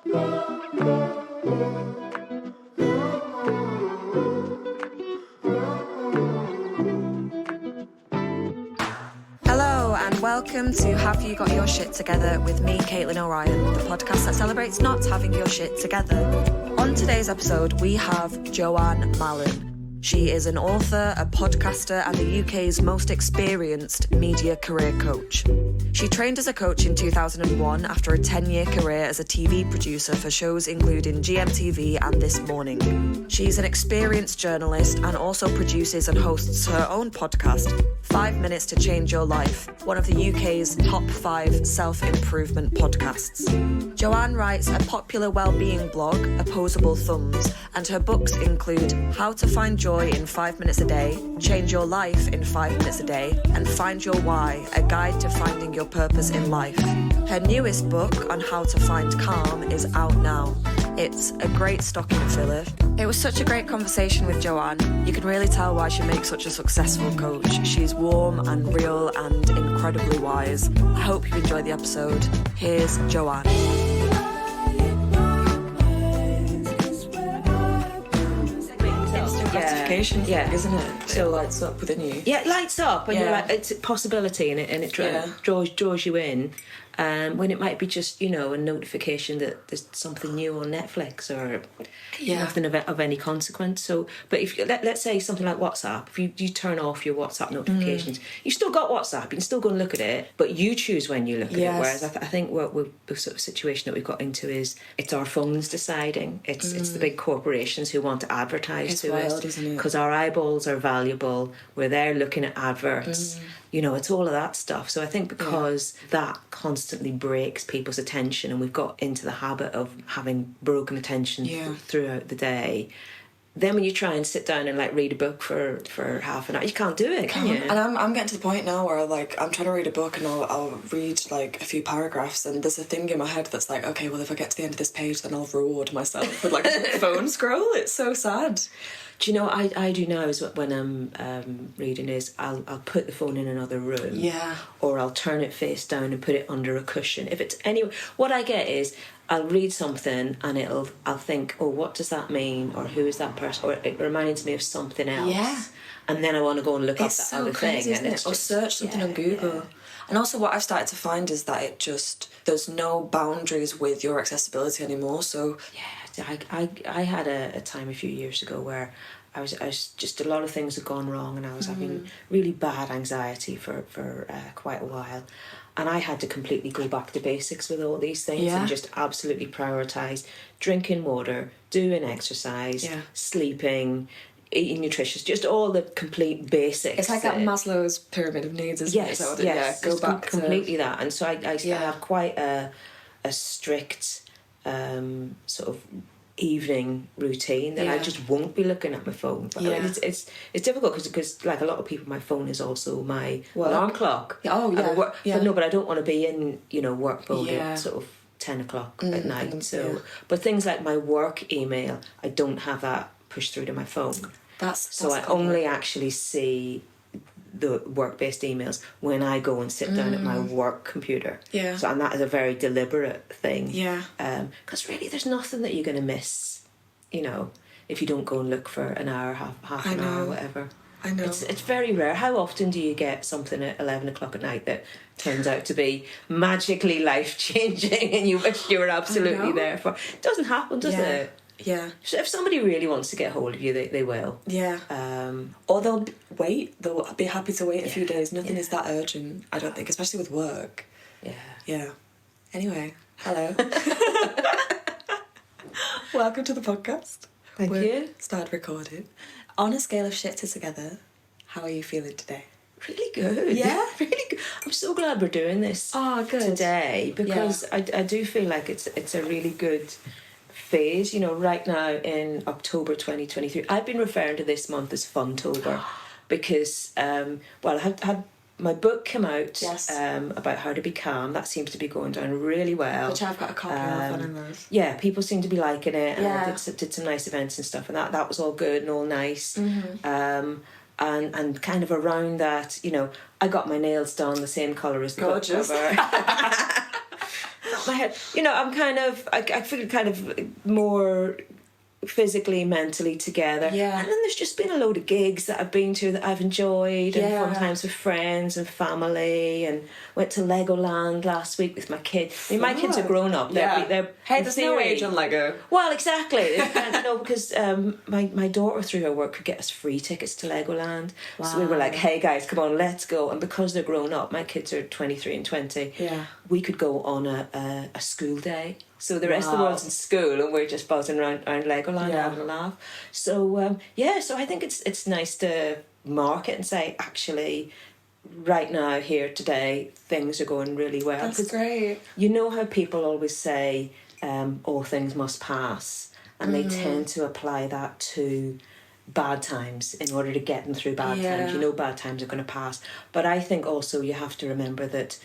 Hello and welcome to Have You Got Your Shit Together with me, Caitlin O'Ryan, the podcast that celebrates not having your shit together. On today's episode, we have Joanne Mallon. She is an author, a podcaster, and the UK's most experienced media career coach. She trained as a coach in 2001 after a 10-year career as a TV producer for shows including GMTV and This Morning. She's an experienced journalist and also produces and hosts her own podcast, 5 Minutes to Change Your Life, one of the UK's top 5 self-improvement podcasts. Joanne writes a popular wellbeing blog, Opposable Thumbs, and her books include How to Find Joy in 5 minutes a day, Change Your Life in 5 minutes a day, and Find Your Why, a guide to finding your purpose in life. Her newest book on how to find calm is out now. It's a great stocking filler. It was such a great conversation with Joanne. You can really tell why she makes such a successful coach. She's warm and real and incredibly wise. I hope you enjoy the episode. Here's Joanne. Gratification, yeah, isn't it? So it lights up within you. Yeah, it lights up, and you're like, it's a possibility, and it draws you in. When it might be just, a notification that there's something new on Netflix or nothing of any consequence. So, but if let's say something like WhatsApp, if you turn off your WhatsApp notifications, you've still got WhatsApp. You can still go and look at it, but you choose when you look at it. Whereas I think the sort of situation that we've got into is it's our phones deciding. It's the big corporations who want to advertise to us because our eyeballs are valuable. We're there looking at adverts. It's all of that stuff. So I think because that constantly breaks people's attention, and we've got into the habit of having broken attention throughout the day, then when you try and sit down and read a book for half an hour, you can't do it, can you? And I'm getting to the point now where I'm trying to read a book and I'll read a few paragraphs, and there's a thing in my head that's like, okay, well if I get to the end of this page, then I'll reward myself with a phone scroll. It's so sad. Do you know what I do now is when I'm reading is I'll put the phone in another room, or I'll turn it face down and put it under a cushion. If it's what I get is I'll read something and I'll think, oh, what does that mean, or who is that person, or it reminds me of something else, and then I want to go and look up that other crazy, thing, or search something on Google. Yeah. And also what I've started to find is that there's no boundaries with your accessibility anymore. So I had a time a few years ago where I was just, a lot of things had gone wrong, and I was having really bad anxiety for quite a while, and I had to completely go back to basics with all these things and just absolutely prioritise drinking water, doing exercise, sleeping, eating nutritious, just all the complete basics. It's like that Maslow's pyramid of needs, isn't it? Yes, go back completely that. And so I have quite a strict sort of evening routine that I just won't be looking at my phone. But it's difficult because like a lot of people, my phone is also my alarm clock. But I don't want to be in work mode at sort of 10 o'clock at night. So, but things like my work email, I don't have that pushed through to my phone. So I only actually see the work-based emails when I go and sit down at my work computer. So, and that is a very deliberate thing. Because really there's nothing that you're going to miss, if you don't go and look for an hour, half an hour, whatever. I know. It's very rare. How often do you get something at 11 o'clock at night that turns out to be magically life-changing and you wish you were absolutely there for? It doesn't happen, does it? Yeah. So if somebody really wants to get hold of you, they will. Yeah. Or they'll wait. They'll be happy to wait a few days. Nothing is that urgent, I don't think, especially with work. Yeah. Yeah. Anyway, hello. Welcome to the podcast. Thank you. Started recording. On a scale of shit to together, how are you feeling today? Really good. Yeah? Really good. I'm so glad we're doing this today, because I do feel like it's a really good phase, right now in October 2023. I've been referring to this month as Funtober because, I had my book come out about how to be calm. That seems to be going down really well. Which I've got a copy of on those. Yeah, people seem to be liking it, and I did some nice events and stuff, and that was all good and all nice. And kind of around that, I got my nails done the same colour as the book cover. my head. You know, I feel kind of more physically, mentally together. Yeah. And then there's just been a load of gigs that I've been to that I've enjoyed, and fun times with friends and family, and went to Legoland last week with my kids. I mean, my kids are grown up. They're hey, there's no age on Lego. Well, exactly. Because my daughter through her work could get us free tickets to Legoland. Wow. So we were like, hey guys, come on, let's go. And because they're grown up, my kids are 23 and 20, we could go on a school day. So the rest of the world's in school and we're just buzzing around Legoland having a laugh. So, so I think it's nice to mark it and say, actually, right now, here, today, things are going really well. That's great. You know how people always say, all things must pass, and they tend to apply that to bad times in order to get them through bad times. You know bad times are going to pass. But I think also you have to remember that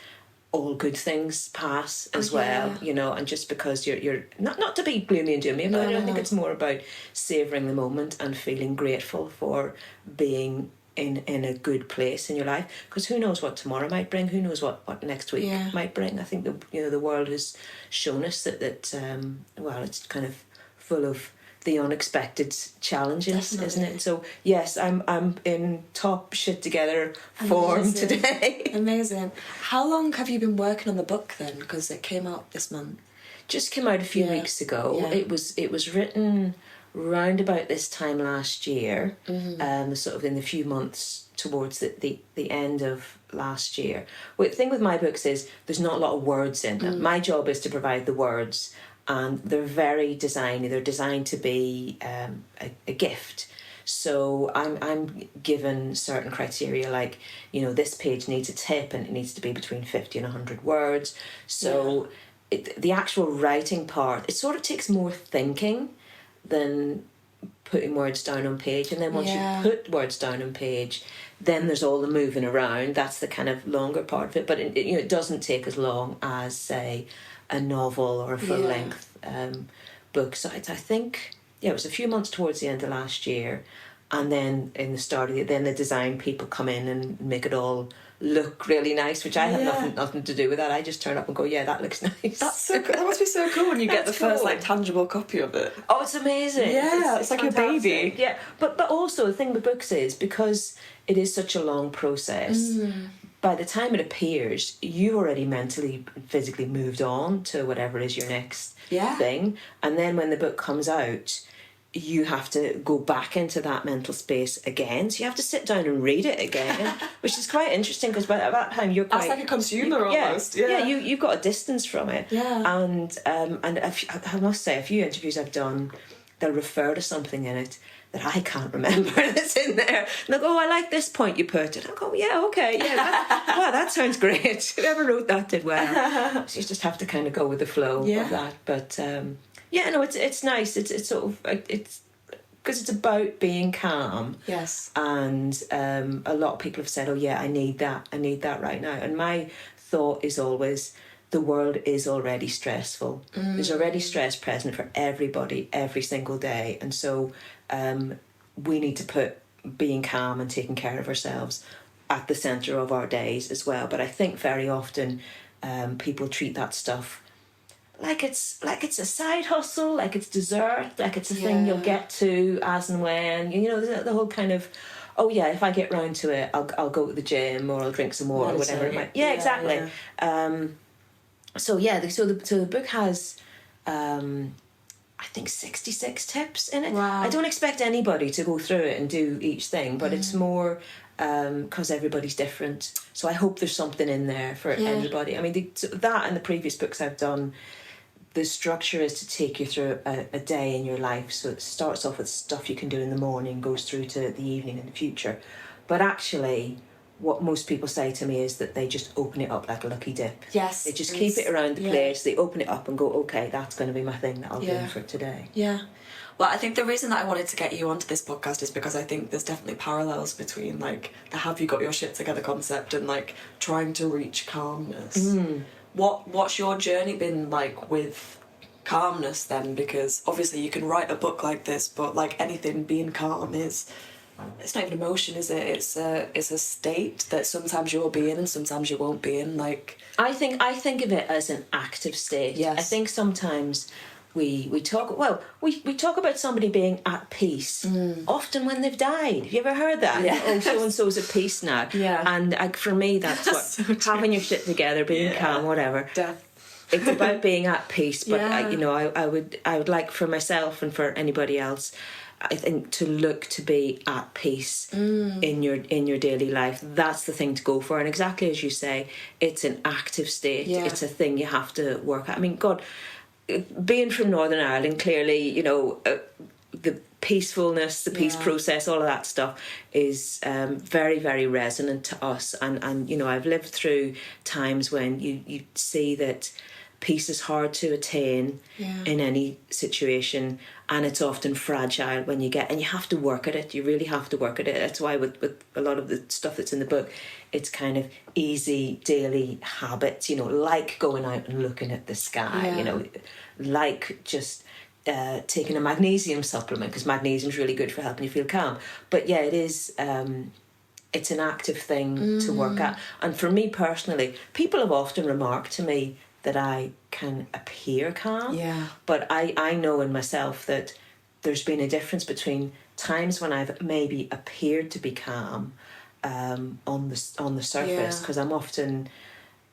all good things pass as well, you know, and just because you're not to be gloomy and doomy, but I think it's more about savouring the moment and feeling grateful for being in a good place in your life, because who knows what tomorrow might bring, who knows what next week might bring. I think the world has shown us that it's kind of full of the unexpected challenges, isn't it? So yes, I'm in top shit together form today. Amazing. How long have you been working on the book then? Because it came out this month. Just came out a few weeks ago. Yeah. It was written round about this time last year, sort of in the few months towards the end of last year. Well, the thing with my books is there's not a lot of words in them. My job is to provide the words, and they're very designy. They're designed to be a gift. So I'm given certain criteria, like, you know, this page needs a tip and it needs to be between 50 and 100 words. So the actual writing part, it sort of takes more thinking than putting words down on page. And then once you put words down on page, then there's all the moving around. That's the kind of longer part of it. But it doesn't take as long as, say, a novel or a full-length book. So I think, it was a few months towards the end of last year, and then in the start of then the design people come in and make it all look really nice, which I have nothing to do with that. I just turn up and go, that looks nice. That's so cool. That must be so cool when you get the first tangible copy of it. Oh, it's amazing. Yeah, it's like fantastic. A baby. Yeah, but also the thing with books is, because it is such a long process, by the time it appears, you've already mentally, physically moved on to whatever is your next thing. And then when the book comes out, you have to go back into that mental space again. So you have to sit down and read it again, which is quite interesting, because by that time you're quite... That's like a consumer almost. You've got a distance from it. Yeah. And I must say, a few interviews I've done, they'll refer to something in it that I can't remember that's in there. And they'll go, I like this point you put. And I'll go, that sounds great. Whoever wrote that did well. So you just have to kind of go with the flow of that. But it's nice. It's sort of, it's because it's about being calm. Yes. And a lot of people have said, I need that right now. And my thought is always, the world is already stressful. There's already stress present for everybody every single day. And so we need to put being calm and taking care of ourselves at the centre of our days as well. But I think very often people treat that stuff like it's a side hustle, like it's dessert, like it's a thing you'll get to as and when. You know, the whole kind of, if I get round to it, I'll go to the gym, or I'll drink some more, or whatever it might. Yeah, exactly. Yeah. So the book has, I think 66 tips in it. Wow. I don't expect anybody to go through it and do each thing, but it's more because everybody's different. So I hope there's something in there for anybody. I mean, that and the previous books I've done, the structure is to take you through a day in your life. So it starts off with stuff you can do in the morning, goes through to the evening in the future. But actually, what most people say to me is that they just open it up like a lucky dip. Yes. They just keep it around the place, they open it up and go, okay, that's going to be my thing that I'll do for today. Yeah. Well, I think the reason that I wanted to get you onto this podcast is because I think there's definitely parallels between, like, the have you got your shit together concept and, like, trying to reach calmness. What's your journey been like with calmness then? Because obviously you can write a book like this, but like anything, being calm is it's not even emotion, is it? It's a state that sometimes you'll be in and sometimes you won't be in. Like, I think of it as an active state. Yes. I think sometimes we talk about somebody being at peace often when they've died. Have you ever heard that? Yeah. Oh, so and so's at peace now. Yeah. And for me, that's what So true. having your shit together, being calm, whatever. death. It's about being at peace. But Yeah. I would like for myself and for anybody else, I think, to look to be at peace in your daily life. That's the thing to go for. And exactly as you say, it's an active state. Yeah. It's a thing you have to work at. I mean, God, being from Northern Ireland, clearly, the peacefulness, the peace process, all of that stuff is very, very resonant to us. And I've lived through times when you see that peace is hard to attain in any situation, and it's often fragile when you have to work at it. You really have to work at it. That's why with a lot of the stuff that's in the book, it's kind of easy daily habits, like going out and looking at the sky, like just taking a magnesium supplement, because magnesium is really good for helping you feel calm. But yeah, it is it's an active thing to work at. And for me personally, people have often remarked to me that I can appear calm. Yeah. But I know in myself that there's been a difference between times when I've maybe appeared to be calm on the surface, because I'm often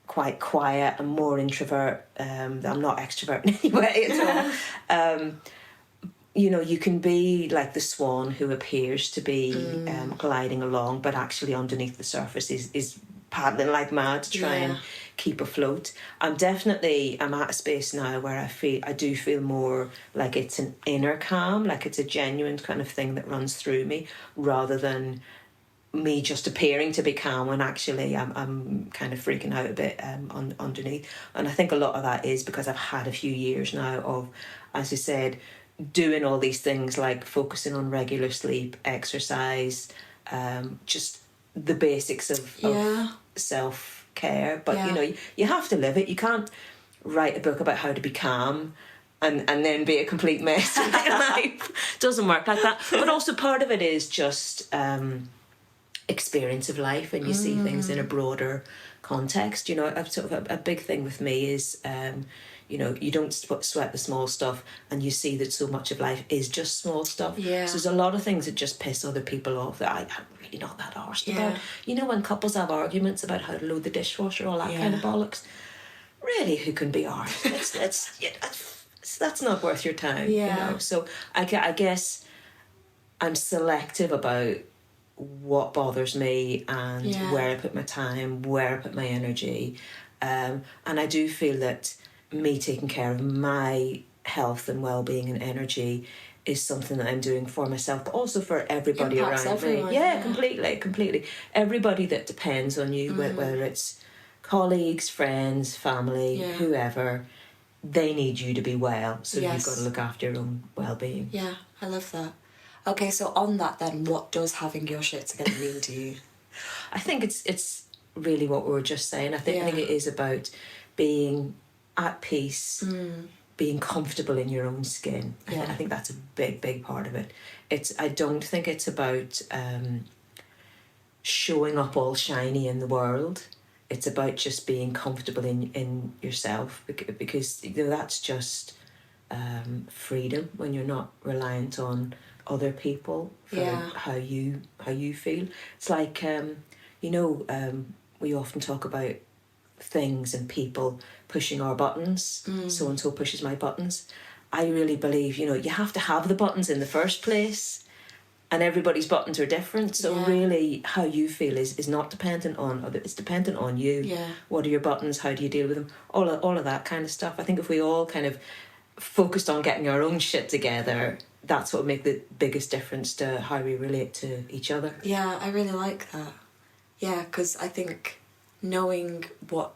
quite quiet and more introvert. I'm not extrovert in any way at all. You can be like the swan who appears to be gliding along, but actually underneath the surface is paddling like mad to try and keep afloat. I'm at a space now where I do feel more like it's an inner calm, like it's a genuine kind of thing that runs through me, rather than me just appearing to be calm when actually I'm kind of freaking out a bit underneath. And I think a lot of that is because I've had a few years now of, as I said, doing all these things like focusing on regular sleep, exercise, just the basics of self-care. But you have to live it. You can't write a book about how to be calm and then be a complete mess in your life. Doesn't work like that. But also part of it is just experience of life, and you see things in a broader context. A big thing with me is you don't sweat the small stuff, and you see that so much of life is just small stuff. Yeah. So there's a lot of things that just piss other people off that I'm really not that arsed about. When couples have arguments about how to load the dishwasher, all that kind of bollocks, really, who can be arsed? That's not worth your time. So I guess I'm selective about what bothers me and where I put my time, where I put my energy, and I do feel that me taking care of my health and well-being and energy is something that I'm doing for myself, but also for everybody Impacts around everyone, me. Yeah, completely. Everybody that depends on you, whether it's colleagues, friends, family, whoever, they need you to be well. So you've got to look after your own well-being. Yeah, I love that. Okay, so on that then, what does having your shit together mean to you? I think it's really what we were just saying. I think it is about being at peace, being comfortable in your own skin. I think that's a big part of it. I don't think it's about showing up all shiny in the world. It's about just being comfortable in yourself, because that's just freedom when you're not reliant on other people for how you feel. It's like we often talk about things and people pushing our buttons. So and so pushes my buttons. I really believe you have to have the buttons in the first place, and everybody's buttons are different. So really, how you feel is not dependent on others. It's dependent on you. What are your buttons? How do you deal with them? All of that kind of stuff. I think if we all kind of focused on getting our own shit together, that's what would make the biggest difference to how we relate to each other. Yeah, I really like that. Yeah, because I think knowing what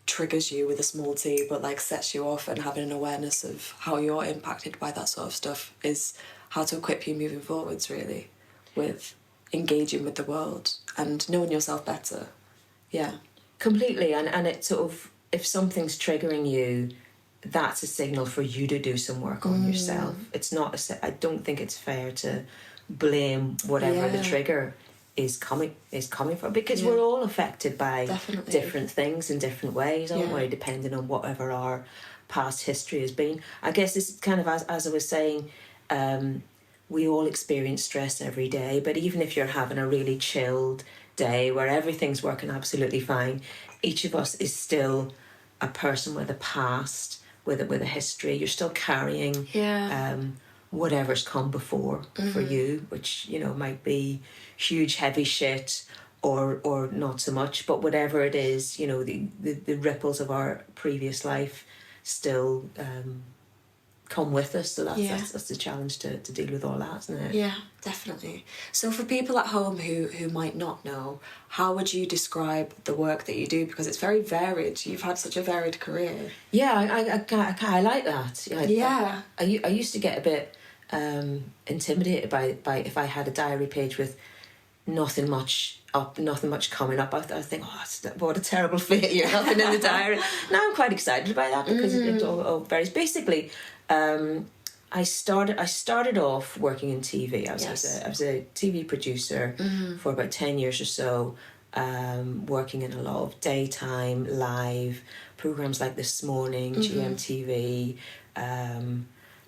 triggers you with a small t, but like sets you off, and having an awareness of how you're impacted by that sort of stuff is how to equip you moving forwards, really, with engaging with the world and knowing yourself better. Yeah. Completely. And it's sort of, if something's triggering you, that's a signal for you to do some work on yourself. It's not I don't think it's fair to blame whatever the trigger is coming from, because we're all affected by different things in different ways, aren't we, depending on whatever our past history has been. I guess this is kind of, as I was saying, we all experience stress every day, but even if you're having a really chilled day where everything's working absolutely fine, each of us is still a person with a past, with a history. You're still carrying whatever's come before for you, which, you know, might be huge heavy shit or not so much, but whatever it is, you know, the ripples of our previous life still come with us. So that's the challenge to deal with all that, isn't it? Yeah, definitely. So for people at home who might not know, how would you describe the work that you do? Because it's very varied. You've had such a varied career. Yeah, I like that. I used to get a bit intimidated by if I had a diary page with nothing much coming up. I think, what a terrible failure, nothing in the diary. Now I'm quite excited by that, because it all varies. Basically, I started off working in TV. I was a TV producer for about 10 years or so, working in a lot of daytime live programmes like This Morning, GMTV,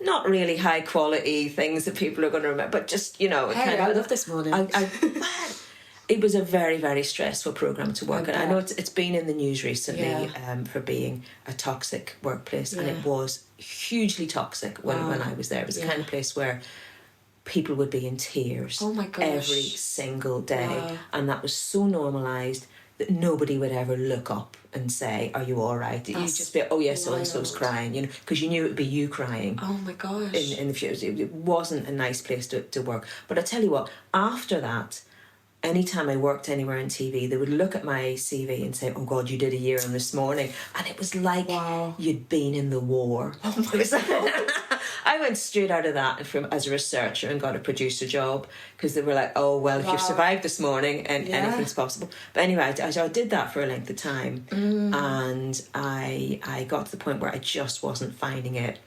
not really high quality things that people are going to remember, but just, you know... Hey, I love This Morning. It was a very, very stressful programme to work on. I know it's been in the news recently for being a toxic workplace, and it was hugely toxic when I was there. It was the kind of place where people would be in tears every single day, and that was so normalised that nobody would ever look up and say, "Are you all right?" You'd just be, "Oh yes, so and so's crying," you know, because you knew it would be you crying. Oh my gosh! In the future, it wasn't a nice place to work. But I tell you what, after that, anytime I worked anywhere in TV, they would look at my CV and say, "Oh God, you did a year on This Morning," and it was like you'd been in the war. Oh my God. I went straight out of that as a researcher and got a producer job, because they were like, "Oh well, if you've survived This Morning, and anything's possible." But anyway, I did that for a length of time, and I got to the point where I just wasn't finding it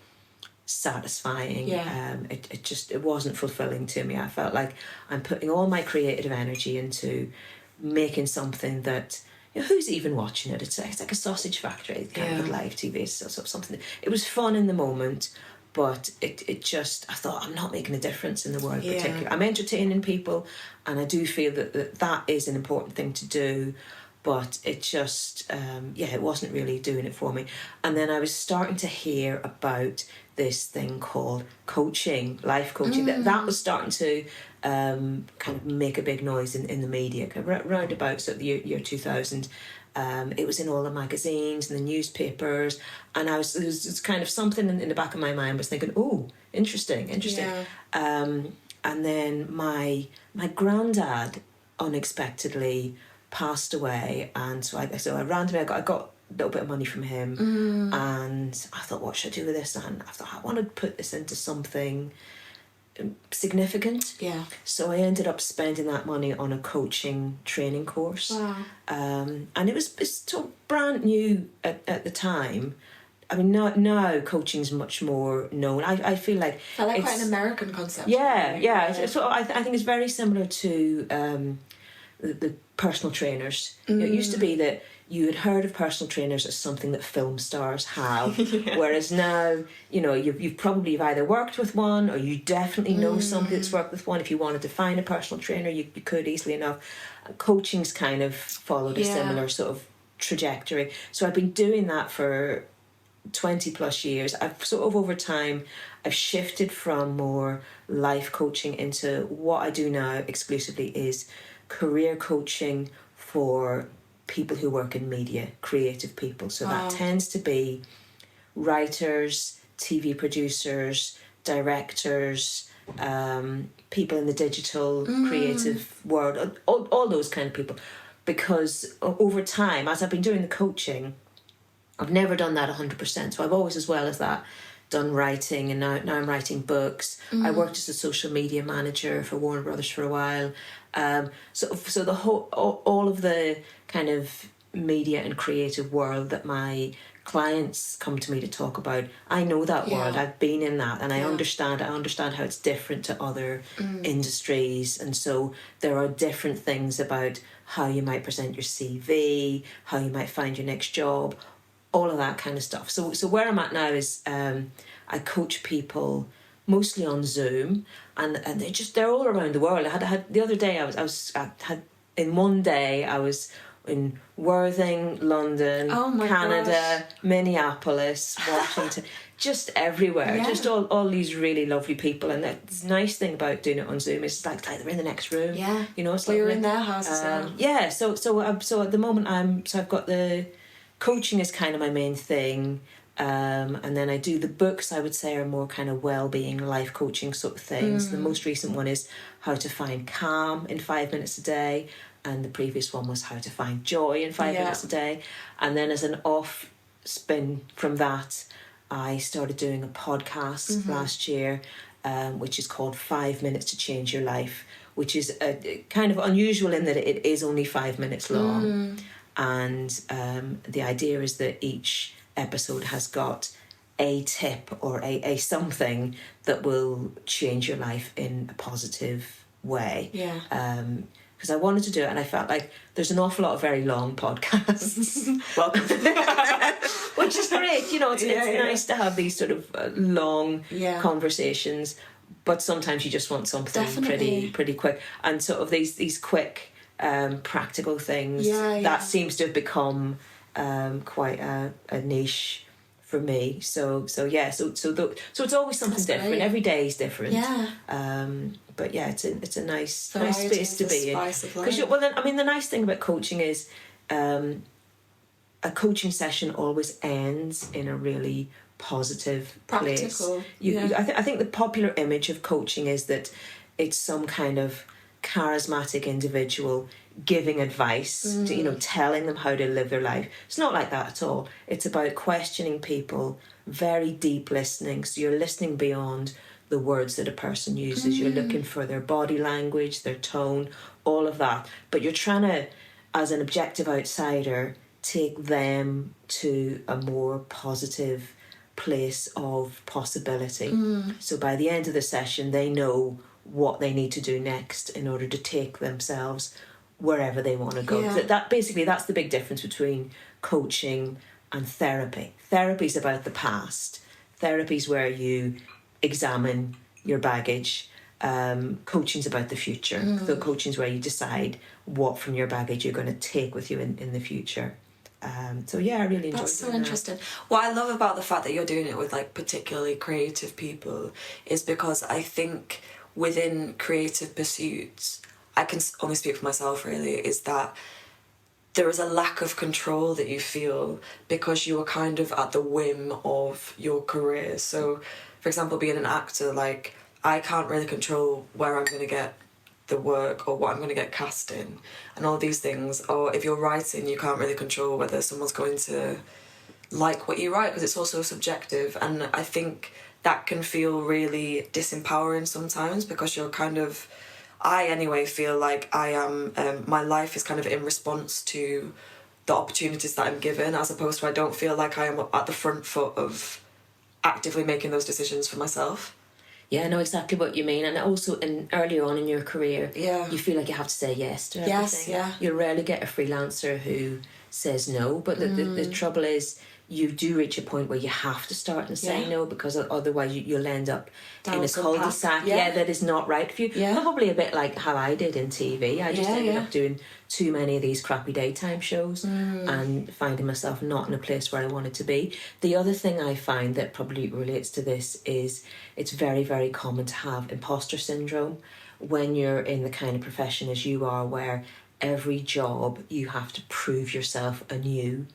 satisfying. It wasn't fulfilling to me. I felt like I'm putting all my creative energy into making something that, you know, who's even watching it? It's like a sausage factory kind of live TV. It's sort of something. It was fun in the moment, but it just, I thought, I'm not making a difference in the world particularly. I'm entertaining people, and I do feel that is an important thing to do, but it just it wasn't really doing it for me. And then I was starting to hear about this thing called coaching, life coaching. That was starting to kind of make a big noise in the media. Round about sort of the year 2000, it was in all the magazines and the newspapers, and there was kind of something in the back of my mind was thinking, oh, interesting. And then my granddad unexpectedly passed away, and so I randomly I got a little bit of money from him, and I thought, what should I do with this? And I thought, I want to put this into something significant. So I ended up spending that money on a coaching training course. And it's still brand new at the time. I mean, now coaching's much more known. I feel like it's quite an American concept. So I think it's very similar to the personal trainers. You know, it used to be that you had heard of personal trainers as something that film stars have, whereas now, you know, you've probably either worked with one, or you definitely know somebody that's worked with one. If you wanted to find a personal trainer, you could easily enough. Coaching's kind of followed a similar sort of trajectory. So I've been doing that for 20 plus years. I've sort of over time, I've shifted from more life coaching into what I do now exclusively is career coaching for people who work in media, creative people. So that tends to be writers, TV producers, directors, people in the digital creative world, all those kind of people. Because over time, as I've been doing the coaching, I've never done that 100%. So I've always, as well as that, done writing, and now I'm writing books. I worked as a social media manager for Warner Brothers for a while. So the whole, all of the kind of media and creative world that my clients come to me to talk about, I know that world, I've been in that, and I understand how it's different to other industries. And so there are different things about how you might present your CV, how you might find your next job, all of that kind of stuff. So where I'm at now is I coach people mostly on Zoom, and they're all around the world. I had the other day I had in one day I was in Worthing, London, Canada, Minneapolis, Washington, just everywhere. Just all these really lovely people. And the nice thing about doing it on Zoom is it's like they're in the next room. Yeah. You know, it's you're in their house as well. Yeah. So at the moment I've got the coaching is kind of my main thing. And then I do the books, I would say, are more kind of wellbeing, life coaching sort of things. The most recent one is How to Find Calm in 5 minutes a day, and the previous one was How to Find Joy in 5 minutes a day. And then as an off spin from that, I started doing a podcast last year, which is called 5 Minutes to Change Your Life, which is kind of unusual in that it is only 5 minutes long. And the idea is that each episode has got a tip or a something that will change your life in a positive way. Because I wanted to do it, and I felt like there's an awful lot of very long podcasts. Welcome. Which is great, you know, it's nice to have these sort of long conversations, but sometimes you just want something pretty quick. And sort of these quick practical things, that seems to have become quite a niche for me. So it's always something different. Great. Every day is different. But yeah, it's a nice space to be in. Because the nice thing about coaching is a coaching session always ends in a really positive place. I think the popular image of coaching is that it's some kind of charismatic individual giving advice, to, telling them how to live their life. It's not like that at all. It's about questioning people, very deep listening. So you're listening beyond the words that a person uses. You're looking for their body language, their tone, all of that. But you're trying to, as an objective outsider, take them to a more positive place of possibility. So by the end of the session, they know what they need to do next in order to take themselves wherever they want to go. That's the big difference between coaching and therapy. Therapy is about the past. Therapy is where you examine your baggage. Coaching's about the future. So coaching's where you decide what from your baggage you're going to take with you in the future. I really enjoy that. That's so interesting. What I love about the fact that you're doing it with like particularly creative people is because I think within creative pursuits, I can only speak for myself really, is that there is a lack of control that you feel because you are kind of at the whim of your career. So, for example, being an actor, like, I can't really control where I'm going to get the work or what I'm going to get cast in and all these things. Or if you're writing, you can't really control whether someone's going to like what you write because it's also subjective. And I think that can feel really disempowering sometimes because you're kind of... I anyway feel like I am... my life is kind of in response to the opportunities that I'm given, as opposed to I don't feel like I am at the front foot of actively making those decisions for myself. Yeah, I know exactly what you mean. And also earlier on in your career, you feel like you have to say yes to everything. Yes, you rarely get a freelancer who says no, but the trouble is you do reach a point where you have to start and say no, because otherwise you'll end up in a cul-de-sac that is not right for you. Probably a bit like how I did in TV. I just ended up doing too many of these crappy daytime shows and finding myself not in a place where I wanted to be. The other thing I find that probably relates to this is it's very, very common to have imposter syndrome when you're in the kind of profession as you are, where every job you have to prove yourself anew.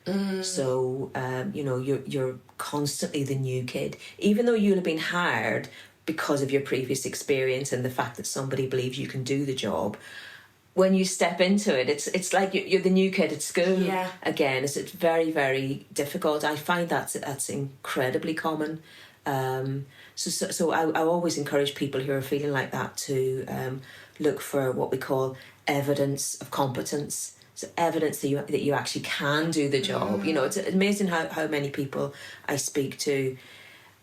So you're constantly the new kid, even though you'll have been hired because of your previous experience and the fact that somebody believes you can do the job. When you step into it, it's like you're the new kid at school again. It's very, very difficult. I find that's incredibly common. So I always encourage people who are feeling like that to look for what we call evidence of competence. evidence that you actually can do the job. You know, it's amazing how many people I speak to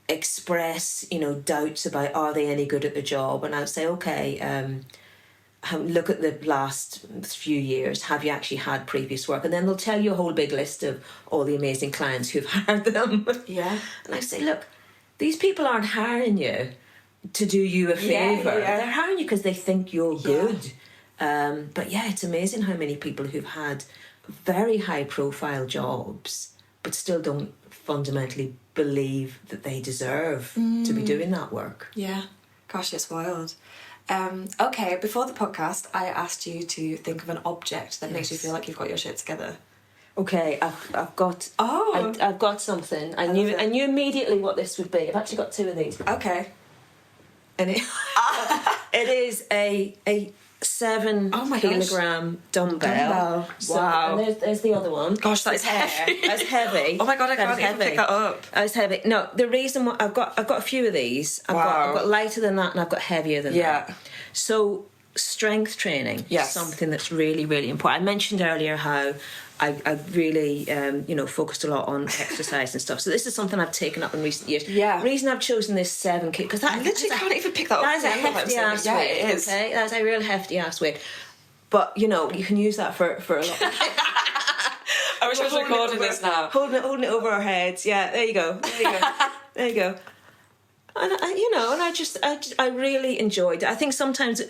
express, you know, doubts about are they any good at the job, and I'll say, okay, look at the last few years, have you actually had previous work? And then they'll tell you a whole big list of all the amazing clients who've hired them. Yeah. And I say, look, these people aren't hiring you to do you a favour. Yeah. They're hiring you because they think you're good. But yeah, it's amazing how many people who've had very high profile jobs but still don't fundamentally believe that they deserve to be doing that work. Yeah. Gosh, it's wild. Okay, before the podcast, I asked you to think of an object that makes you feel like you've got your shit together. Okay, I've got. Oh, I've got something. I knew immediately what this would be. I've actually got two of these, okay. and it is a 7 kilogram dumbbell. So, Wow. And there's the other one. Gosh, that is heavy. That's heavy. Oh my god, I can't even pick that up. That's heavy. No, the reason why I've got a few of these. I've got lighter than that, and I've got heavier than that. Yeah. So strength training is something that's really, really important. I mentioned earlier how I really, focused a lot on exercise and stuff. So this is something I've taken up in recent years. Yeah. The reason I've chosen this 7 kg, because I literally can't even pick that up. That is a hefty ass weight. It is. Okay, that's a real hefty ass weight. But you know, you can use that for a lot. I wish I was recording this now. Holding it over our heads. Yeah, there you go. There you go. And I really enjoyed it. I think sometimes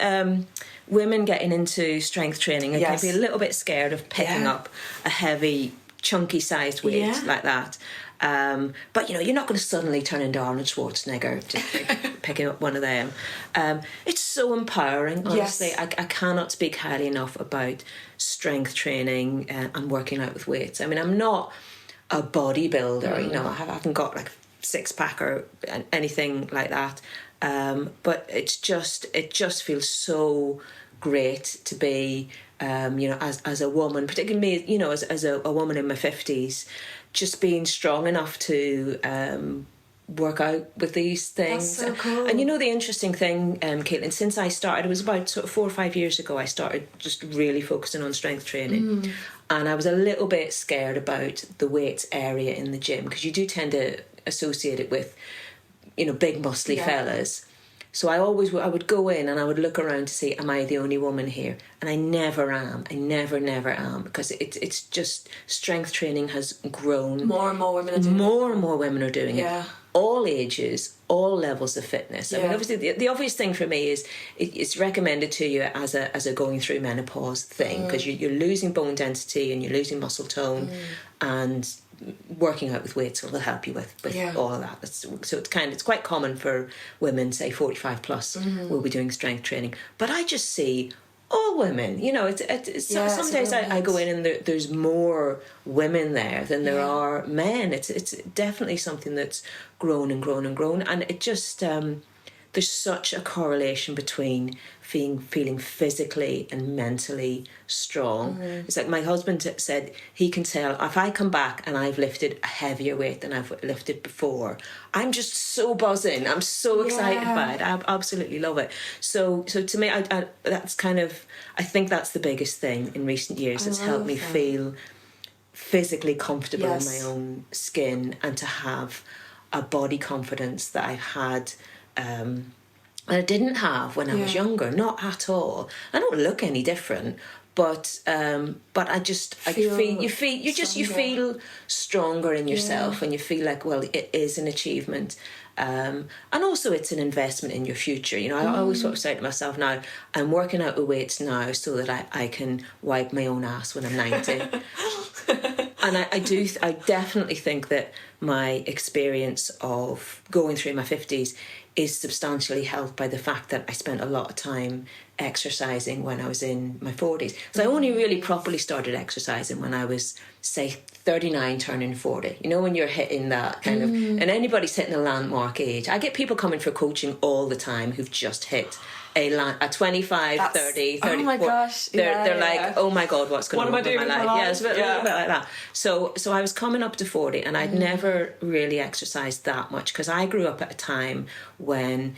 women getting into strength training can be a little bit scared of picking up a heavy, chunky sized weight like that. But you know, you're not going to suddenly turn into Arnold Schwarzenegger just picking up one of them. It's so empowering, honestly. I cannot speak highly enough about strength training and working out with weights. I mean, I'm not a bodybuilder, you know, I haven't got like 6-pack or anything like that. But it just feels so great to be, as a woman, particularly me, you know, as a woman in my 50s, just being strong enough to work out with these things. That's so cool. And you know, the interesting thing, Caitlin, since I started, it was about sort of 4 or 5 years ago, I started just really focusing on strength training. And I was a little bit scared about the weights area in the gym, because you do tend to associate it with, you know, big muscly fellas. So I would go in and I would look around to see, am I the only woman here? And I never am. I never am, because it's just, strength training has grown. More and more women are doing it. More and more women are doing Yeah. it. All ages, all levels of fitness. I mean, obviously, the obvious thing for me is it's recommended to you as a going through menopause thing, because you're losing bone density and you're losing muscle tone, and working out with weights will help you with all of that. So it's quite common for women, say 45 plus, will be doing strength training. But I just see all women, you know, some days I go in and there's more women there than there are men. It's definitely something that's grown and grown and grown, and it just there's such a correlation between feeling physically and mentally strong. It's like my husband said, he can tell if I come back and I've lifted a heavier weight than I've lifted before, I'm just so buzzing. I'm so excited by it. I absolutely love it. So to me, that's kind of, I think that's the biggest thing in recent years that's helped me feel physically comfortable in my own skin, and to have a body confidence that I've had I didn't have when I was younger, not at all. I don't look any different, but I feel stronger in yourself, and you feel like, well, it is an achievement, and also it's an investment in your future. You know, I always sort of say to myself now, I'm working out with weights now so that I can wipe my own ass when I'm 90. And I definitely think that my experience of going through my 50s is substantially helped by the fact that I spent a lot of time exercising when I was in my 40s. So I only really properly started exercising when I was, say, 39 turning 40. You know, when you're hitting that kind of, and anybody's hitting a landmark age. I get people coming for coaching all the time who've just hit a 25, 30, 34. Oh my gosh. They're like, oh my God, what's going on with my life? Yeah, it's a little bit like that. So I was coming up to 40, and I'd never really exercised that much, because I grew up at a time when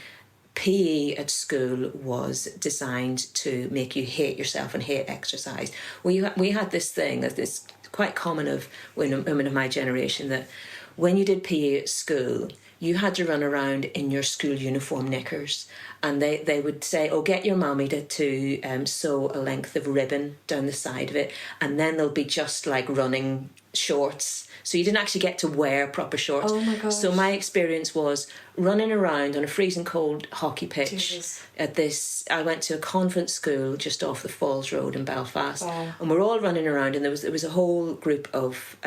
PE at school was designed to make you hate yourself and hate exercise. We had this thing that's quite common of women of my generation, that when you did PE at school, you had to run around in your school uniform knickers, and they would say, oh, get your mummy to sew a length of ribbon down the side of it, and then they'll be just like running shorts. So you didn't actually get to wear proper shorts. Oh my gosh. So my experience was running around on a freezing cold hockey pitch. Jesus. I went to a convent school just off the Falls Road in Belfast. Wow. And we're all running around, and there was a whole group of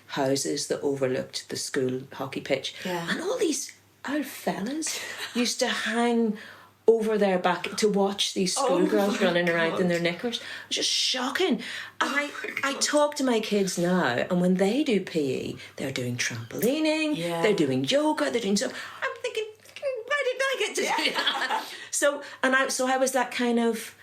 houses that overlooked the school hockey pitch. Yeah. And all these old fellas used to hang over their back to watch these schoolgirls running around in their knickers. It was just shocking. And I talk to my kids now, and when they do PE, they're doing trampolining, they're doing yoga, they're doing so. I'm thinking, why didn't I get to do that? So I was that kind of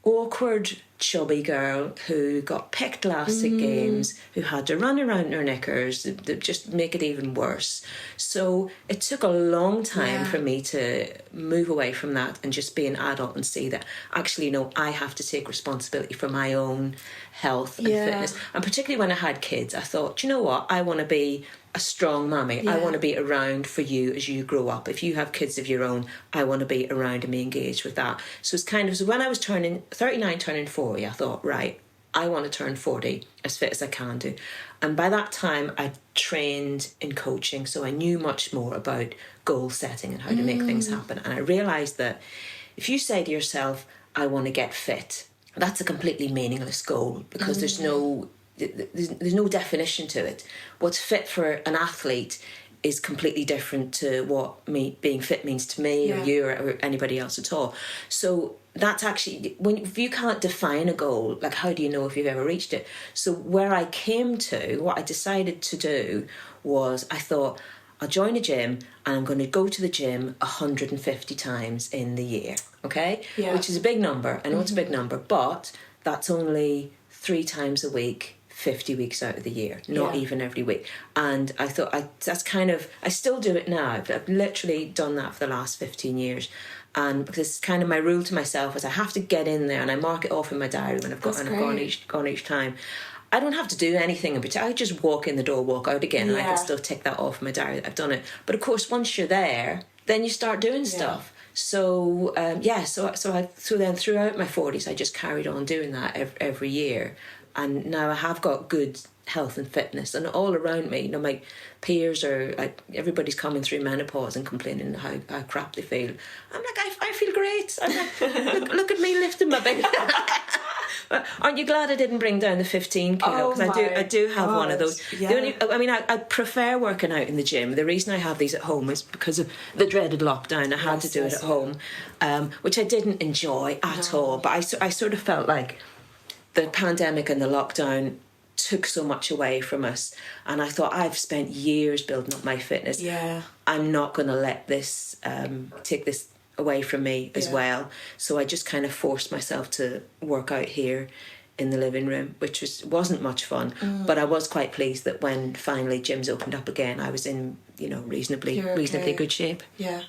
awkward, chubby girl who got picked last at games, who had to run around in her knickers, that just make it even worse. So it took a long time for me to move away from that and just be an adult and see that actually, no, I have to take responsibility for my own health and fitness. And particularly when I had kids, I thought, you know what, I want to be a strong mummy. I want to be around for you as you grow up. If you have kids of your own, I want to be around and be engaged with that. So it's kind of, so when I was turning 39, turning 40, I thought, right, I want to turn 40 as fit as I can do. And by that time, I trained in coaching, so I knew much more about goal setting and how to make things happen. And I realised that if you say to yourself, I want to get fit, that's a completely meaningless goal, because there's no definition to it. What's fit for an athlete is completely different to what being fit means to me or you or anybody else at all. So that's actually, if you can't define a goal, like how do you know if you've ever reached it? So where I came to, what I decided to do was, I thought, I'll join a gym and I'm going to go to the gym 150 times in the year, okay? Yeah. Which is a big number. I know it's a big number, but that's only 3 times a week, 50 weeks out of the year, not even every week. And I thought, I still do it now, but I've literally done that for the last 15 years. And because it's kind of my rule to myself is I have to get in there, and I mark it off in my diary when I've gone each time. I don't have to do anything in particular. I just walk in the door, walk out again, and I can still tick that off in my diary that I've done it. But of course, once you're there, then you start doing stuff. So so then throughout my 40s, I just carried on doing that every year. And now I have got good health and fitness, and all around me, my peers are like, everybody's coming through menopause and complaining how crap they feel. I'm like, I feel great. I'm like, look at me lifting my big. But aren't you glad I didn't bring down the 15 kilo? Because I do have one of those. Yeah. I prefer working out in the gym. The reason I have these at home is because of the dreaded lockdown. I had to do it at home, which I didn't enjoy at all. But I sort of felt like the pandemic and the lockdown took so much away from us, and I thought, I've spent years building up my fitness. I'm not going to let this take this away from me as well. So I just kind of forced myself to work out here in the living room, which wasn't much fun, but I was quite pleased that when finally gyms opened up again, I was in reasonably good shape. Yeah,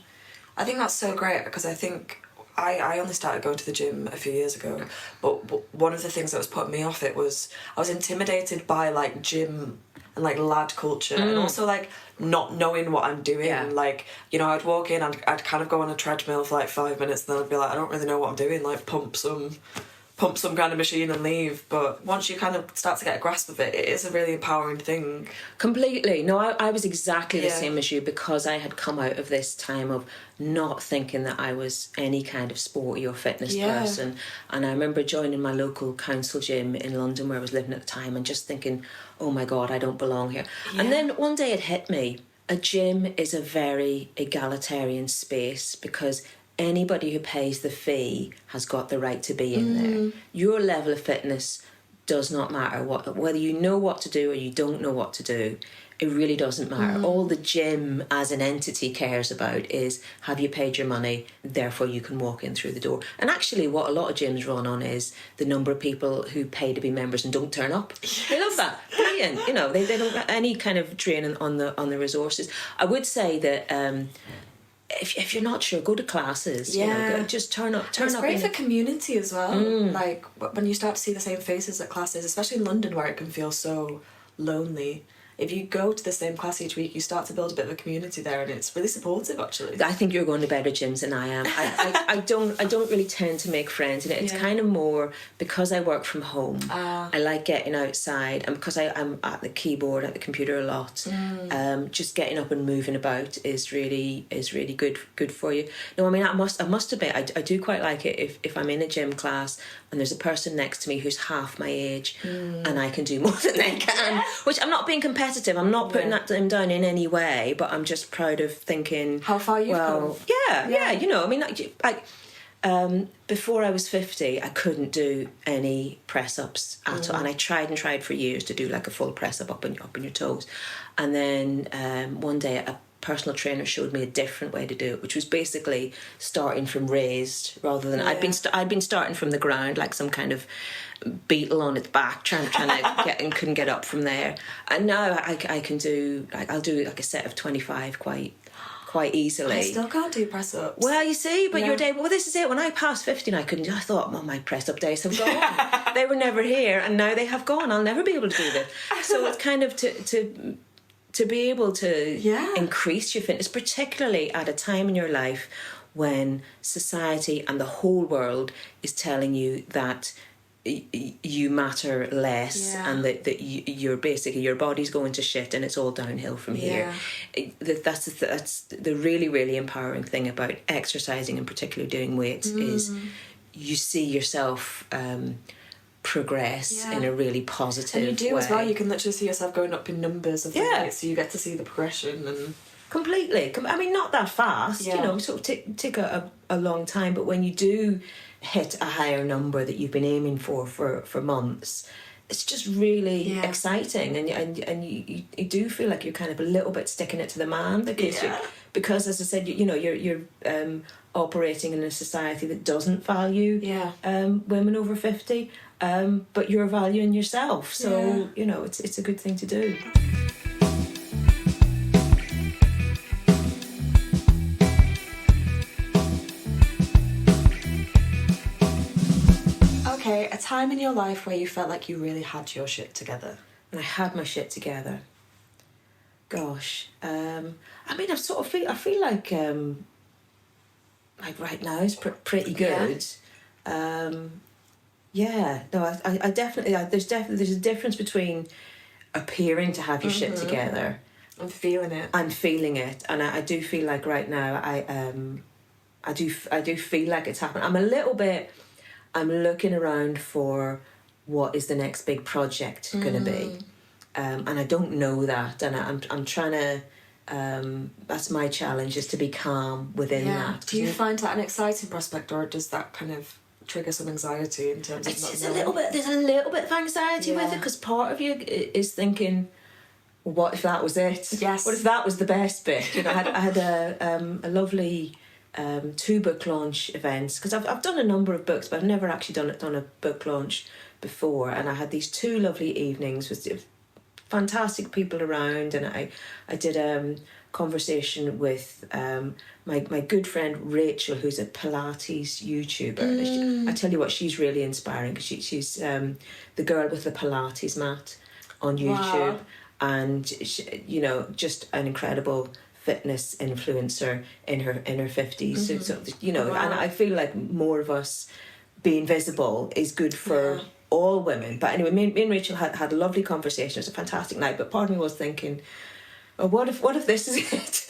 I think that's so great, because I think I only started going to the gym a few years ago, but one of the things that was putting me off it was I was intimidated by like gym and like lad culture, and also like not knowing what I'm doing. Like, I'd walk in and I'd kind of go on a treadmill for like 5 minutes, and then I'd be like, I don't really know what I'm doing, like pump some kind of machine and leave. But once you kind of start to get a grasp of it, it is a really empowering thing. Completely. No, I was exactly the same as you, because I had come out of this time of not thinking that I was any kind of sporty or fitness person. And I remember joining my local council gym in London where I was living at the time, and just thinking, oh my God, I don't belong here. And then one day it hit me, a gym is a very egalitarian space, because anybody who pays the fee has got the right to be in there. Your level of fitness does not matter. Whether you know what to do or you don't know what to do, it really doesn't matter. All the gym as an entity cares about is, have you paid your money, therefore you can walk in through the door. And actually what a lot of gyms run on is the number of people who pay to be members and don't turn up. They love that. Brilliant. They don't get any kind of training on the resources. I would say that if you're not sure, go to classes. Just turn up. It's great for community as well. Like when you start to see the same faces at classes, especially in London where it can feel so lonely. If you go to the same class each week, you start to build a bit of a community there, and it's really supportive, actually. I think you're going to better gyms than I am. I don't really tend to make friends in it. It's kind of more because I work from home. I like getting outside, and because I'm at the keyboard, at the computer a lot. Just getting up and moving about is really good for you. No, I mean I must admit I do quite like it if I'm in a gym class and there's a person next to me who's half my age, and I can do more than they can. Which I'm not being competitive. I'm not putting them down in any way, but I'm just proud of thinking how far you've come. Yeah. You know, I mean, before I was 50, I couldn't do any press ups at all, and I tried for years to do like a full press up on your toes, and then one day a personal trainer showed me a different way to do it, which was basically starting from raised rather than I'd been starting from the ground like some kind of beetle on its back trying to get and couldn't get up from there. And now I can do I'll do like a set of 25 quite easily. I still can't do press ups. Well, you see, but your day. Well, this is it. When I passed 50, and I couldn't. I thought, well, my press up days have gone. They were never here, and now they have gone. I'll never be able to do this. So it's kind of to be able to increase your fitness, particularly at a time in your life when society and the whole world is telling you that you matter less and that you're basically your body's going to shit and it's all downhill from here. That's the really, really empowering thing about exercising, and particularly doing weights, is you see yourself progress in a really positive way. And you do as well. You can literally see yourself going up in numbers of the weights, so you get to see the progression. And completely. I mean, not that fast. You know, sort of take a long time, but when you do hit a higher number that you've been aiming for months, it's just really exciting, and you do feel like you're kind of a little bit sticking it to the man, because as I said, you're operating in a society that doesn't value women over 50, but you're valuing yourself, so it's a good thing to do. Okay, a time in your life where you felt like you really had your shit together. And I had my shit together. Gosh, I mean, I feel like right now is pretty good. I definitely. There's a difference between appearing to have your shit together and feeling it. I'm feeling it, and I do feel like right now I do feel like it's happening. I'm looking around for what is the next big project going to be, and I don't know that, and I'm trying to. That's my challenge, is to be calm within that. Do you find that an exciting prospect, or does that kind of trigger some anxiety in terms of there's a little bit of anxiety with it, because part of you is thinking, well, what if that was it? Yes. What if that was the best bit? I had a lovely 2 book launch events, because I've done a number of books, but I've never actually done a book launch before, and I had these 2 lovely evenings with fantastic people around, and I did a conversation with my good friend Rachel, who's a Pilates YouTuber. I tell you what, she's really inspiring, because she's the girl with the Pilates mat on YouTube, and she, just an incredible fitness influencer in her 50s. So and I feel like more of us being visible is good for all women. But anyway, me and Rachel had a lovely conversation. It was a fantastic night, but part of me was thinking, oh, what if this is it?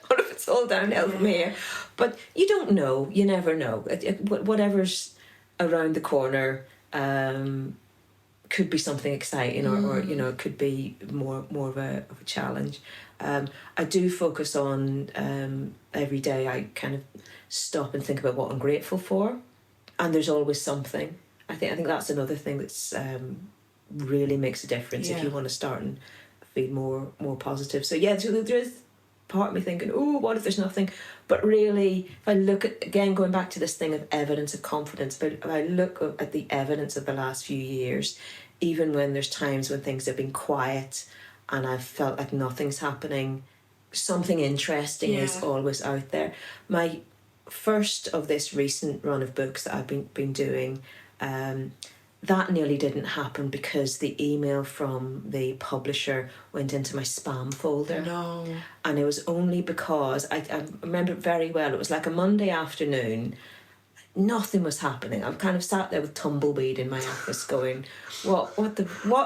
What if it's all downhill from here? But you don't know. You never know. Whatever's around the corner could be something exciting, or it could be more of a challenge. I do focus on every day. I kind of stop and think about what I'm grateful for, and there's always something. I think that's another thing that's really makes a difference if you want to start and feel more positive. So there is part of me thinking, oh, what if there's nothing? But really, if I look at, again, going back to this thing of evidence of confidence, if I look at the evidence of the last few years, even when there's times when things have been quiet and I've felt like nothing's happening something interesting is always out there. My first of this recent run of books that I've been doing, that nearly didn't happen because the email from the publisher went into my spam folder. No. And it was only because I remember it very well. It was like a Monday afternoon. Nothing was happening. I'm kind of sat there with tumbleweed in my office going, what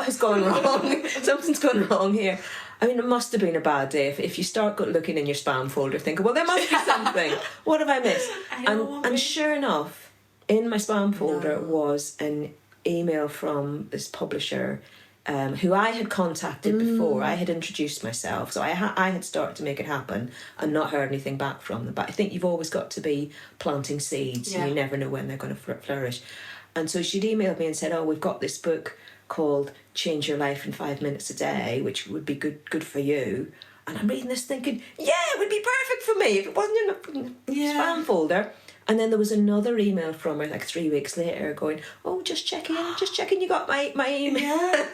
has gone wrong? Something's gone wrong here. I mean, it must have been a bad day. If you start looking in your spam folder, thinking, well, there must be something. What have I missed? And sure enough, in my spam folder was an email from this publisher who I had contacted before. I had introduced myself, so I had started to make it happen and not heard anything back from them. But I think you've always got to be planting seeds, and you never know when they're going to flourish. And so she'd emailed me and said, we've got this book called Change Your Life in 5 Minutes a Day, which would be good for you. And I'm reading this thinking, it would be perfect for me if it wasn't in a spam folder. And then there was another email from her like 3 weeks later going, just checking you got my email. Yeah.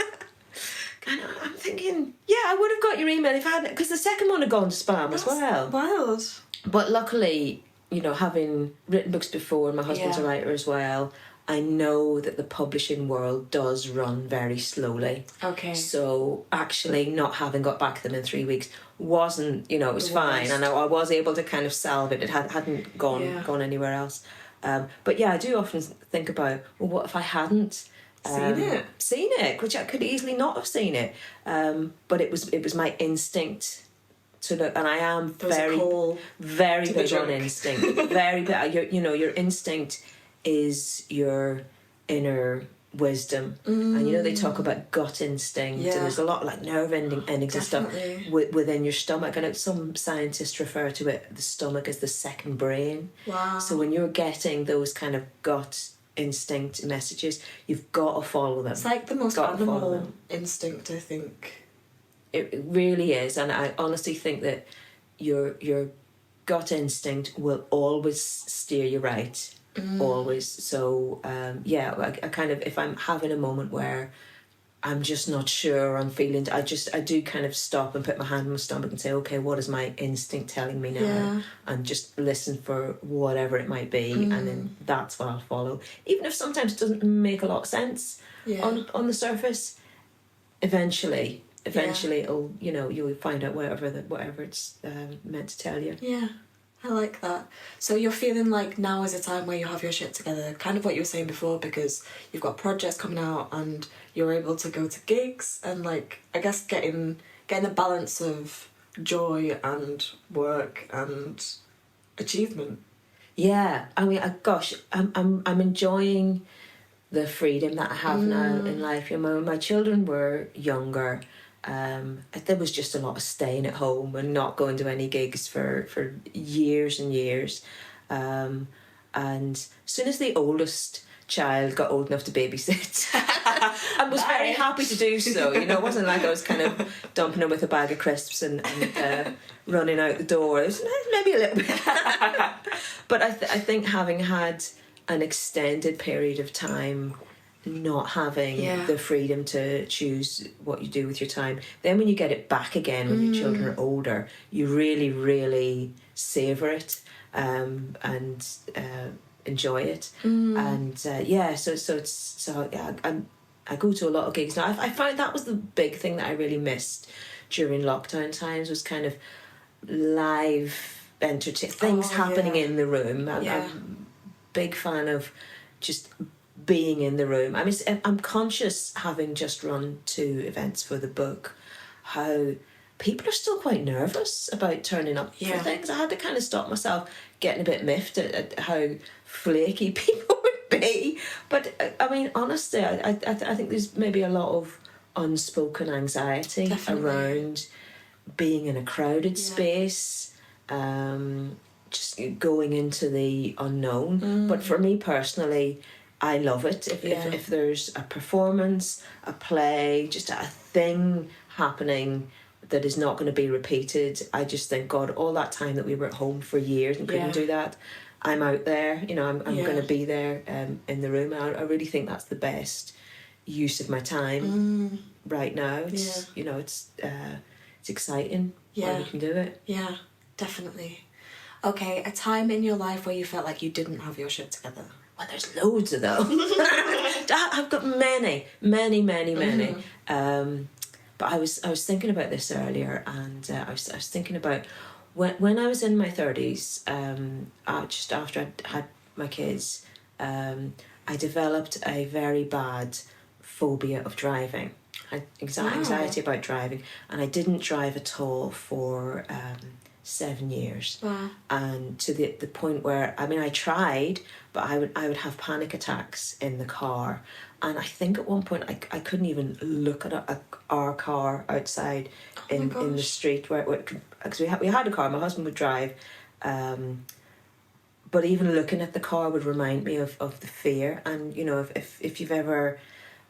And I'm thinking, I would have got your email if I hadn't, because the second one had gone to spam as well. Wild. But luckily, having written books before, my husband's a writer as well, I know that the publishing world does run very slowly. Okay. So actually not having got back to them in 3 weeks wasn't, it was fine. And I was able to kind of salve it. It hadn't gone anywhere else. But I do often think about, well, what if I hadn't seen it, which I could easily not have seen it. But it was my instinct to look, and I am very big on instinct. Very big. Your instinct is your inner wisdom, and they talk about gut instinct, and there's a lot like nerve endings and stuff within your stomach, and some scientists refer to it, the stomach, as the second brain. Wow. So when you're getting those kind of gut instinct messages, you've got to follow them. It's like the most animal instinct, I think. It really is, and I honestly think that your gut instinct will always steer you right. Always. So I kind of, if I'm having a moment where I'm just not sure, I'm feeling, I do kind of stop and put my hand on my stomach and say, okay, what is my instinct telling me now? And just listen for whatever it might be, and then that's what I'll follow, even if sometimes it doesn't make a lot of sense on the surface. Eventually it'll, you'll find out whatever it's meant to tell you. I like that. So you're feeling like now is a time where you have your shit together, kind of what you were saying before, because you've got projects coming out and you're able to go to gigs and, like, I guess getting the balance of joy and work and achievement. Yeah, I mean, I'm enjoying the freedom that I have now in life. My children were younger. There was just a lot of staying at home and not going to any gigs for years and years. And as soon as the oldest child got old enough to babysit, I was very happy to do so. It wasn't like I was kind of dumping him with a bag of crisps and running out the door. It was maybe a little bit. But I think having had an extended period of time not having the freedom to choose what you do with your time, then when you get it back again when your children are older, you really, really savour it and enjoy it. And I go to a lot of gigs now. I found that was the big thing that I really missed during lockdown times, was kind of live things happening in the room. I'm a big fan of just being in the room. I mean, I'm conscious, having just run 2 events for the book, how people are still quite nervous about turning up for things. I had to kind of stop myself getting a bit miffed at how flaky people would be. But I mean, honestly, I think there's maybe a lot of unspoken anxiety around being in a crowded space, just going into the unknown. But for me personally, I love it. If there's a performance, a play, just a thing happening that is not going to be repeated, I just think, God, all that time that we were at home for years and couldn't do that, I'm out there, I'm going to be there in the room. I really think that's the best use of my time right now. It's it's exciting when you can do it. Yeah, definitely. Okay, a time in your life where you felt like you didn't have your shit together. Well, there's loads of those. I've got many. But I was thinking about this earlier, and I was thinking about when I was in my 30s, just after I'd had my kids, I developed a very bad phobia of driving. I had anxiety about driving, and I didn't drive at all for 7 years. Wow. And to the point where, I mean, I tried, but I would have panic attacks in the car. And I think at one point I couldn't even look at our car outside in the street because we had a car. My husband would drive, but even looking at the car would remind me of the fear. And you know, if you've ever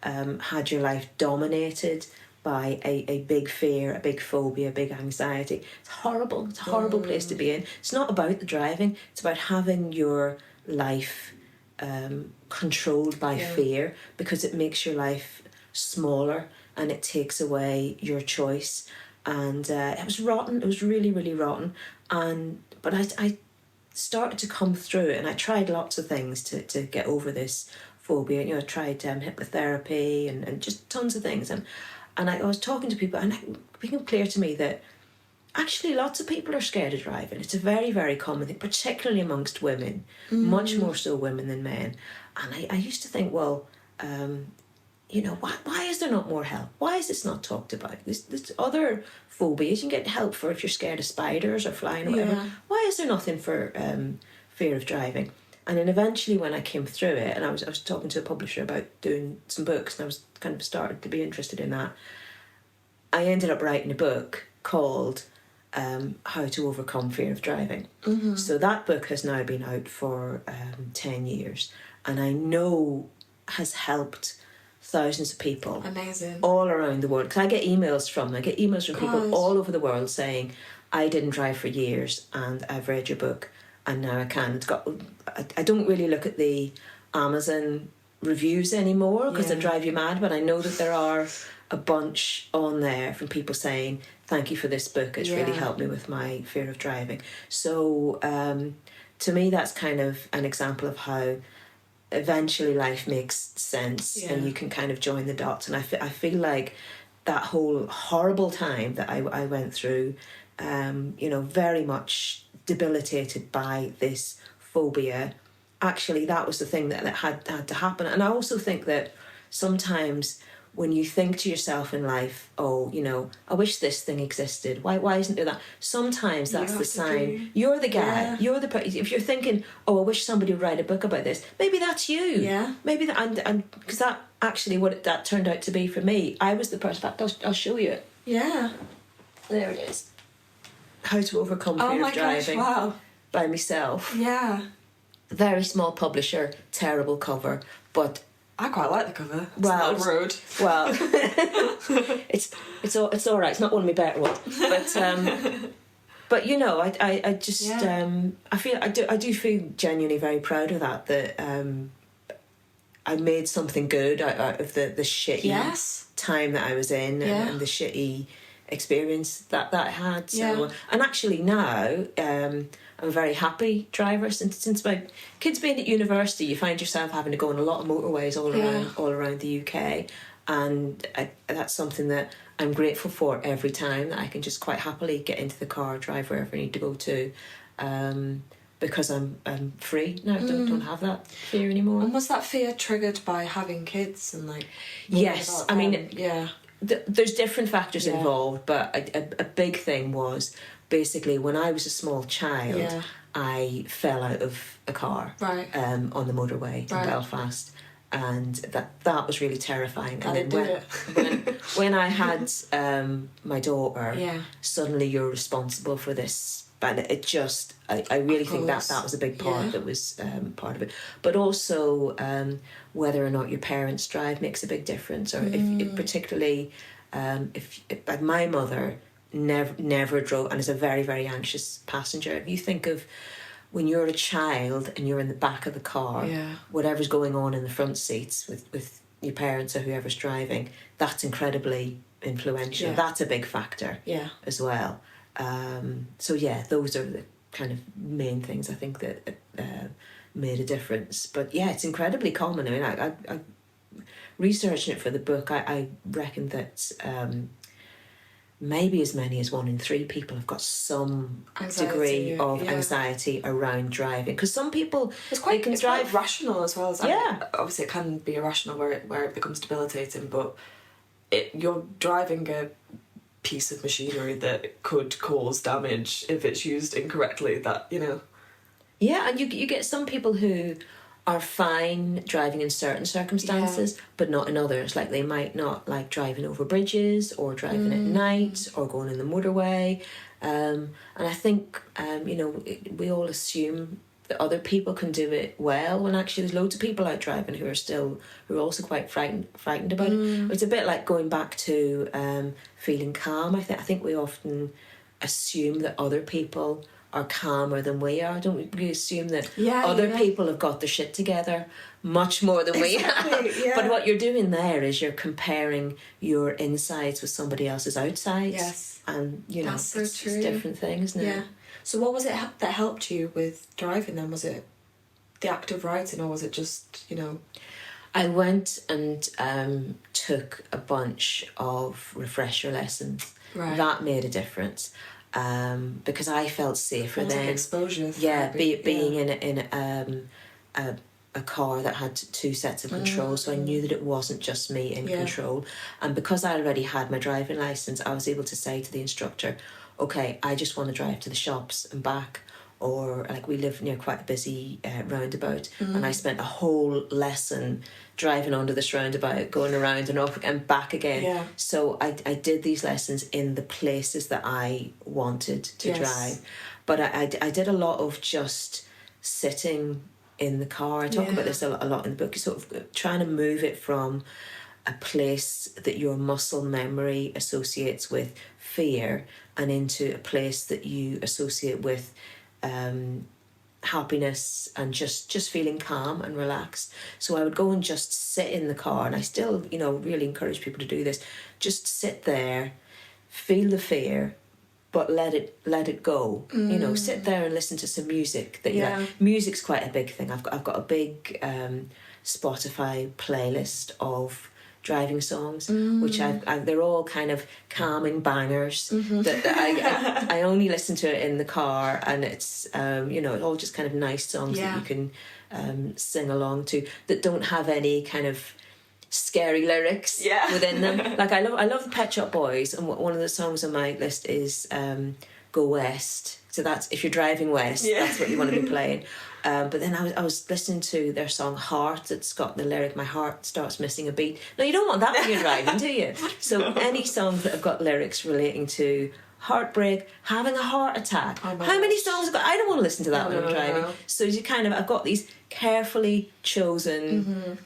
had your life dominated by a big fear, a big phobia, a big anxiety, it's horrible. It's a horrible place to be in. It's not about the driving. It's about having your life controlled by fear, because it makes your life smaller and it takes away your choice. And it was rotten. It was really, really rotten. But I started to come through it, and I tried lots of things to get over this phobia. You know, I tried hypnotherapy and just tons of things. And I was talking to people, and it became clear to me that actually lots of people are scared of driving. It's a very, very common thing, particularly amongst women, much more so women than men. And I used to think, well, you know, why is there not more help? Why is this not talked about? There's other phobias you can get help for if you're scared of spiders or flying or whatever. Yeah. Why is there nothing for fear of driving? And then eventually when I came through it, and I was talking to a publisher about doing some books, and I was kind of started to be interested in that, I ended up writing a book called How to Overcome Fear of Driving. Mm-hmm. So that book has now been out for 10 years, and I know has helped thousands of people. Amazing. All around the world. Because I get emails from people all over the world saying, I didn't drive for years and I've read your book and now I can. I don't really look at the Amazon reviews anymore because they drive you mad, but I know that there are a bunch on there from people saying, thank you for this book, it's really helped me with my fear of driving. So to me that's kind of an example of how eventually life makes sense and you can kind of join the dots. And I feel like that whole horrible time that I went through, you know, very much debilitated by this phobia, actually that was the thing that had to happen. And I also think that sometimes when you think to yourself in life, oh, you know, I wish this thing existed. Why isn't there that? Sometimes that's the sign. You're the guy. Yeah. You're the person. If you're thinking, oh, I wish somebody would write a book about this, maybe that's you. Yeah. Maybe that, and because that actually that turned out to be for me. I was the person. In fact, I'll show you it. Yeah. There it is. How to Overcome Fear of Driving. Gosh, wow. By myself. Yeah. Very small publisher, terrible cover, but I quite like the cover. It's well, not rude. Well, it's all right. It's not one of my better ones, but you know, I just I do feel genuinely very proud of that I made something good out of the shitty time that I was in and the shitty experience that I had. So and actually now I'm a very happy driver since my kids being at university. You find yourself having to go on a lot of motorways all around the UK, and that's something that I'm grateful for every time, that I can just quite happily get into the car, drive wherever I need to go to, because I'm free now. I don't have that fear anymore. And was that fear triggered by having kids and like? Yes, I mean there's different factors involved, but a big thing was basically when I was a small child, I fell out of a car on the motorway in Belfast, and that was really terrifying. And then when I had my daughter, suddenly you're responsible for this, and it just I really think that was a big part that was part of it. But also whether or not your parents drive makes a big difference, or if particularly if my mother never drove and is a very, very anxious passenger. If you think of when you're a child and you're in the back of the car, whatever's going on in the front seats with your parents or whoever's driving, that's incredibly influential. Yeah. That's a big factor as well. So yeah, those are the kind of main things I think that made a difference. But yeah, it's incredibly common. I mean, I researching it for the book, I reckon that maybe as many as 1 in 3 people have got some degree of anxiety around driving. Because some people it's quite rational as well. I mean, obviously it can be irrational where it becomes debilitating, but you're driving a piece of machinery that could cause damage if it's used incorrectly. That, you know. Yeah, and you get some people who are fine driving in certain circumstances, but not in others. Like, they might not like driving over bridges or driving at night or going in the motorway. And I think, we all assume that other people can do it well, when actually there's loads of people out driving who are also quite frightened about it. It's a bit like going back to feeling calm. I think we often assume that other people are calmer than we are, don't we? We assume that other people have got their shit together much more than we have. Yeah. But what you're doing there is you're comparing your insides with somebody else's outsides. Yes. And, that's so it's true. different things, isn't it? Yeah. So what was it that helped you with driving then? Was it the act of writing, or was it just, I went and took a bunch of refresher lessons. Right. That made a difference. Because I felt safer then. Like exposure. Yeah, being in a car that had 2 sets of controls, so I knew that it wasn't just me in control. And because I already had my driving licence, I was able to say to the instructor, okay, I just want to drive to the shops and back. Or, like, we live near quite a busy roundabout, and I spent a whole lesson driving onto this roundabout, going around and up and back again. Yeah. So I did these lessons in the places that I wanted to drive. But I did a lot of just sitting in the car. I talk about this a lot in the book. You're sort of trying to move it from a place that your muscle memory associates with fear and into a place that you associate with happiness and just feeling calm and relaxed. So I would go and just sit in the car, and I still, really encourage people to do this. Just sit there, feel the fear, but let it go. Sit there and listen to some music that you like. Music's quite a big thing. I've got a big Spotify playlist of driving songs, which they're all kind of calming bangers that I only listen to it in the car, and it's all just kind of nice songs that you can sing along to, that don't have any kind of scary lyrics within them. Like, I love the Pet Shop Boys, and one of the songs on my list is Go West. So that's, if you're driving west, that's what you want to be playing. But then I was listening to their song Heart, that's got the lyric, my heart starts missing a beat. No, you don't want that when you're driving, do you? So any songs that have got lyrics relating to heartbreak, having a heart attack. How many songs have got? I don't want to listen to that when I'm driving. No. So you I've got these carefully chosen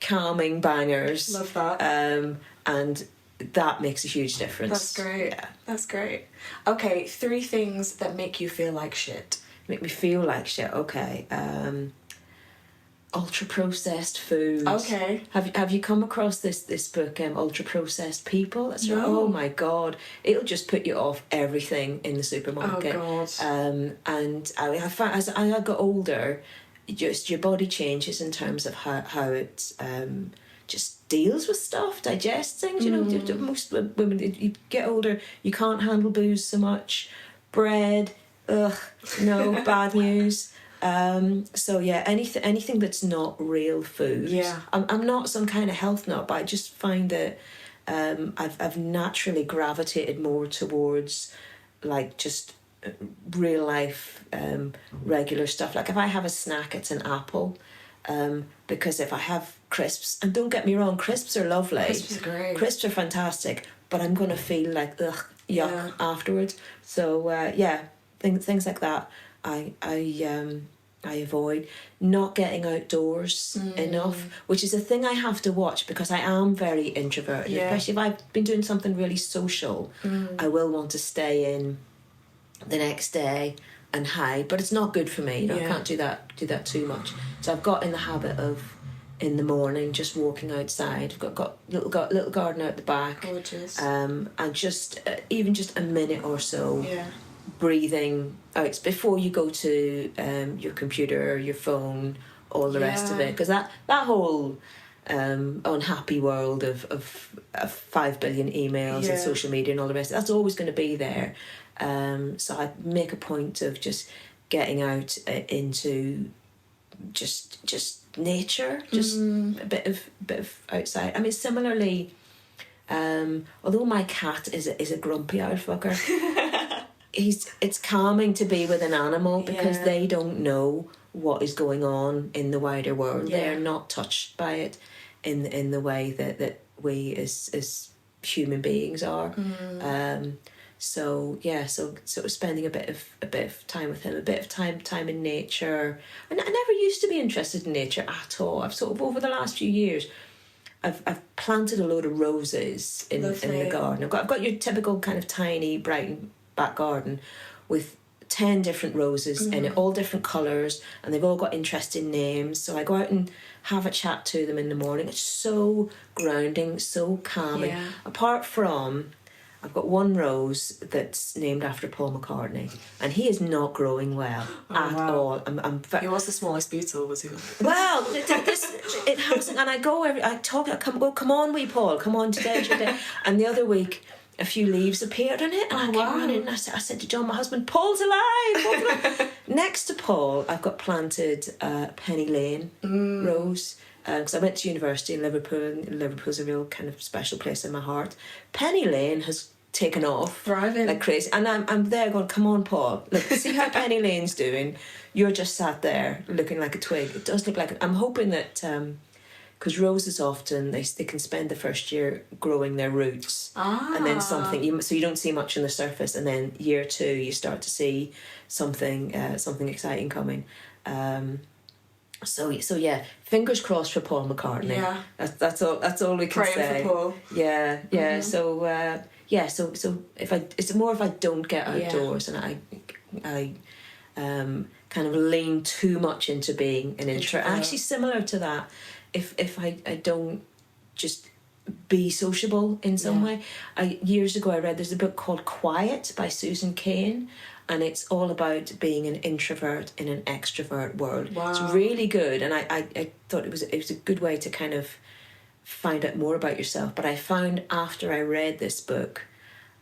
calming bangers. Love that. And that makes a huge difference. That's great. Yeah. That's great. Okay, 3 things that make you feel like shit. Make me feel like shit. Okay. Ultra processed food. Okay. Have you come across this book, Ultra Processed People? That's no. Oh my God, it'll just put you off everything in the supermarket. Oh God. And I found, as I got older, just your body changes in terms of how it just deals with stuff, digests things. Most women, you get older, you can't handle booze so much. Bread, no, bad news. So yeah, anything that's not real food. Yeah. I'm not some kind of health nut, but I just find that I've naturally gravitated more towards like just real life regular stuff. Like if I have a snack, it's an apple. Because if I have crisps, and don't get me wrong, crisps are lovely. Crisps are great. Crisps are fantastic, but I'm going to feel like yuck afterwards. So things like that I avoid. Not getting outdoors enough, which is a thing I have to watch because I am very introverted. Yeah. Especially if I've been doing something really social, I will want to stay in the next day and hide, but it's not good for me. I can't do that too much. So I've got in the habit of in the morning, just walking outside. I've got little garden out the back. Gorgeous. And just even just a minute or so. Yeah. Breathing out before you go to your computer, your phone, all the rest of it, because that whole unhappy world of 5 billion emails and social media and all the rest, that's always going to be there. So I make a point of just getting out into just nature, just a bit of outside. I mean, similarly, although my cat is a grumpy old fucker. It's calming to be with an animal because they don't know what is going on in the wider world. Yeah. They're not touched by it in the way that we as human beings are. So spending a bit of time with him, a bit of time in nature. And I never used to be interested in nature at all. I've sort of over the last few years, I've planted a load of roses in the garden. I've got your typical kind of tiny Brighton back garden with 10 different roses in it, all different colours, and they've all got interesting names. So I go out and have a chat to them in the morning. It's so grounding, so calming. Yeah. Apart from, I've got one rose that's named after Paul McCartney, and he is not growing well at all. He was the smallest Beatle, was he? Well, it hasn't. And I come on, wee Paul, come on, today's your day. And the other week, a few leaves appeared on it, and I came running, and I said to John, my husband, Paul's alive! Next to Paul, I've got planted Penny Lane rose, because I went to university in Liverpool, and Liverpool's a real kind of special place in my heart. Penny Lane has taken off. Thriving. Like crazy. And I'm there going, come on, Paul, look, see how Penny Lane's doing. You're just sat there looking like a twig. It does look like... I'm hoping that... because roses often they can spend the first year growing their roots, and then so you don't see much on the surface, and then year 2 you start to see something exciting coming. So yeah, fingers crossed for Paul McCartney. Yeah, that's all we can say. Praying for Paul. Yeah. So if I don't get outdoors and I kind of lean too much into being an introvert. Actually, similar to that. If I don't just be sociable in some way. Years ago I read there's a book called Quiet by Susan Cain, and it's all about being an introvert in an extrovert world. Wow. It's really good, and I thought it was a good way to kind of find out more about yourself. But I found after I read this book,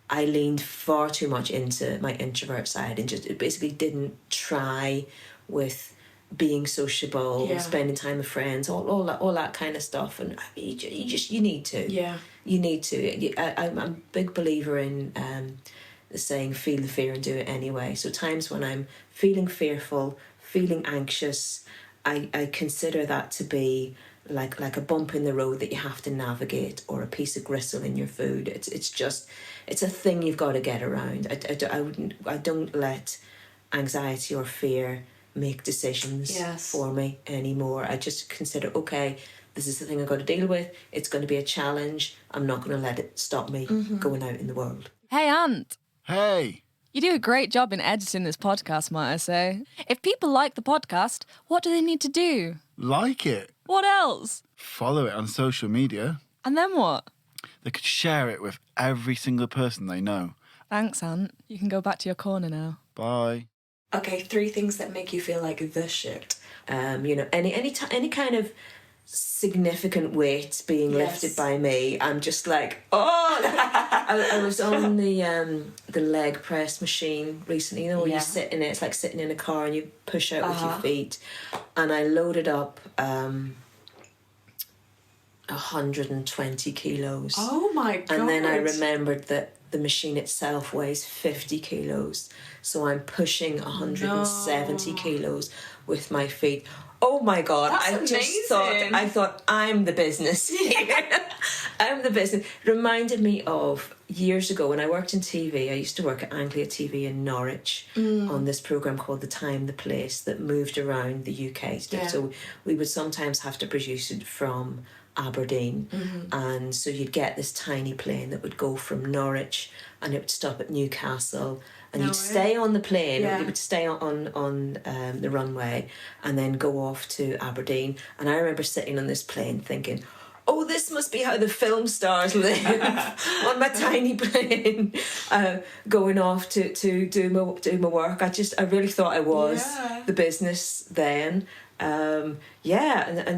I leaned far too much into my introvert side and just basically didn't try with being sociable, spending time with friends, all that kind of stuff. And you need to. Yeah. You need to. I'm a big believer in the saying, feel the fear and do it anyway. So times when I'm feeling fearful, feeling anxious, I consider that to be like a bump in the road that you have to navigate, or a piece of gristle in your food. It's a thing you've got to get around. I don't let anxiety or fear make decisions for me anymore. I just consider, okay, this is the thing I've got to deal with. It's going to be a challenge. I'm not going to let it stop me going out in the world. Hey, Ant. Hey. You do a great job in editing this podcast, might I say. If people like the podcast, what do they need to do? Like it. What else? Follow it on social media. And then what? They could share it with every single person they know. Thanks, Ant. You can go back to your corner now. Bye. Okay, 3 things that make you feel like the shit. Any kind of significant weight being lifted by me, I'm just like, oh! I was on the leg press machine recently, where you sit in it. It's like sitting in a car and you push out with your feet. And I loaded up 120 kilos. Oh my God. And then I remembered that the machine itself weighs 50 kilos. So I'm pushing 170 kilos with my feet. Oh my God. That's amazing. I thought I'm the business here. I'm the business. Reminded me of years ago when I worked in TV. I used to work at Anglia TV in Norwich on this programme called The Time, The Place that moved around the UK. So we would sometimes have to produce it from Aberdeen, and so you'd get this tiny plane that would go from Norwich and it would stop at Newcastle, And you'd stay on the plane, you would stay on the runway and then go off to Aberdeen. And I remember sitting on this plane thinking, oh, this must be how the film stars live on my tiny plane, going off to do my work. I really thought I was the business then. And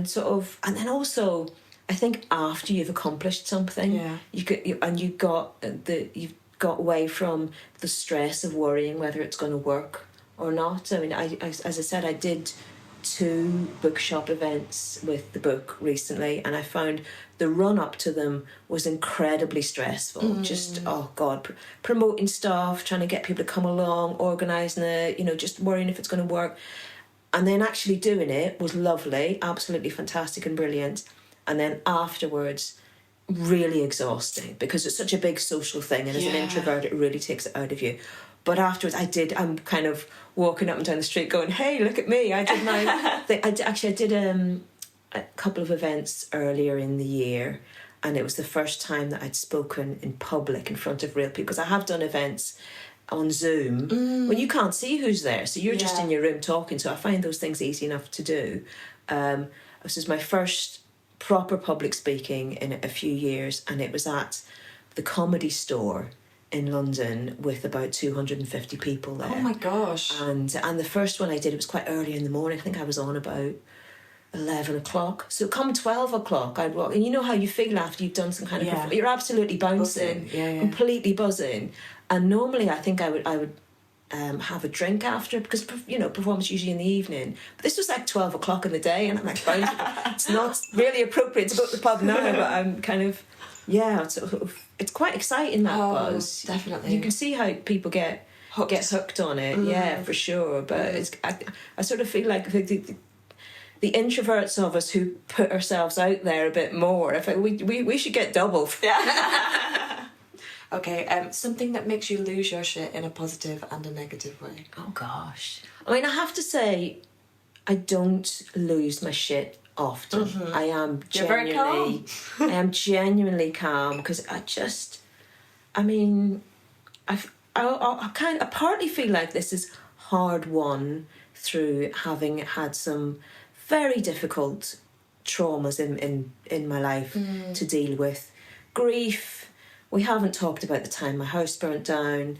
sort of, and then also, I think after you've accomplished something, you've got away from the stress of worrying whether it's going to work or not. I mean, I as I said, I did 2 bookshop events with the book recently, and I found the run up to them was incredibly stressful. Just, oh God, promoting stuff, trying to get people to come along, organising it, just worrying if it's going to work. And then actually doing it was lovely, absolutely fantastic and brilliant. And then afterwards, really exhausting, because it's such a big social thing, and as an introvert it really takes it out of you. But afterwards I'm kind of walking up and down the street going, hey, look at me, I did my thing. I did a couple of events earlier in the year, and it was the first time that I'd spoken in public in front of real people, because I have done events on Zoom when you can't see who's there, so you're just in your room talking, so I find those things easy enough to do. This is my first proper public speaking in a few years, and it was at the Comedy Store in London with about 250 people there. Oh my gosh. And the first one I did, it was quite early in the morning. I think I was on about 11 o'clock. So come 12 o'clock I'd walk, and you know how you feel after you've done some kind of you're absolutely bouncing, completely buzzing. And normally I think I would have a drink after, because performance usually in the evening, but this was like 12 o'clock in the day, and I'm like, it's not really appropriate to go to the pub now, but I'm kind of it's quite exciting, that buzz. Definitely, you can see how people get hooked on it. For sure. But I sort of feel like the introverts of us who put ourselves out there a bit more, I think we should get double. Okay, something that makes you lose your shit in a positive and a negative way. Oh gosh. I mean, I have to say, I don't lose my shit often. I am genuinely, You're very calm. I am genuinely calm, because I partly feel like this is hard won through having had some very difficult traumas in my life to deal with. Grief. We haven't talked about the time my house burnt down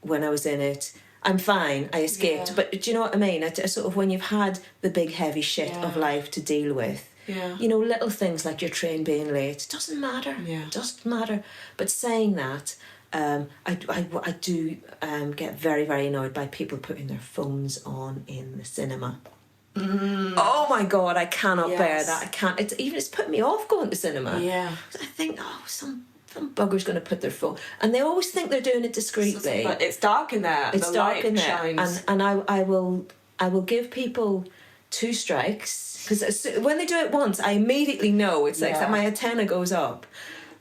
when I was in it. I'm fine, I escaped. But do you know what I mean? I sort of, when you've had the big heavy shit of life to deal with, little things like your train being late, it doesn't matter. It doesn't matter. But saying that, I do get very, very annoyed by people putting their phones on in the cinema. Oh my God, I cannot bear that. I can't. It's put me off going to cinema. I think, some bugger's going to put their phone, and they always think they're doing it discreetly. But it's dark in there. It's dark in there, shines. and I will give people 2 strikes, because when they do it once, I immediately know it's like my antenna goes up,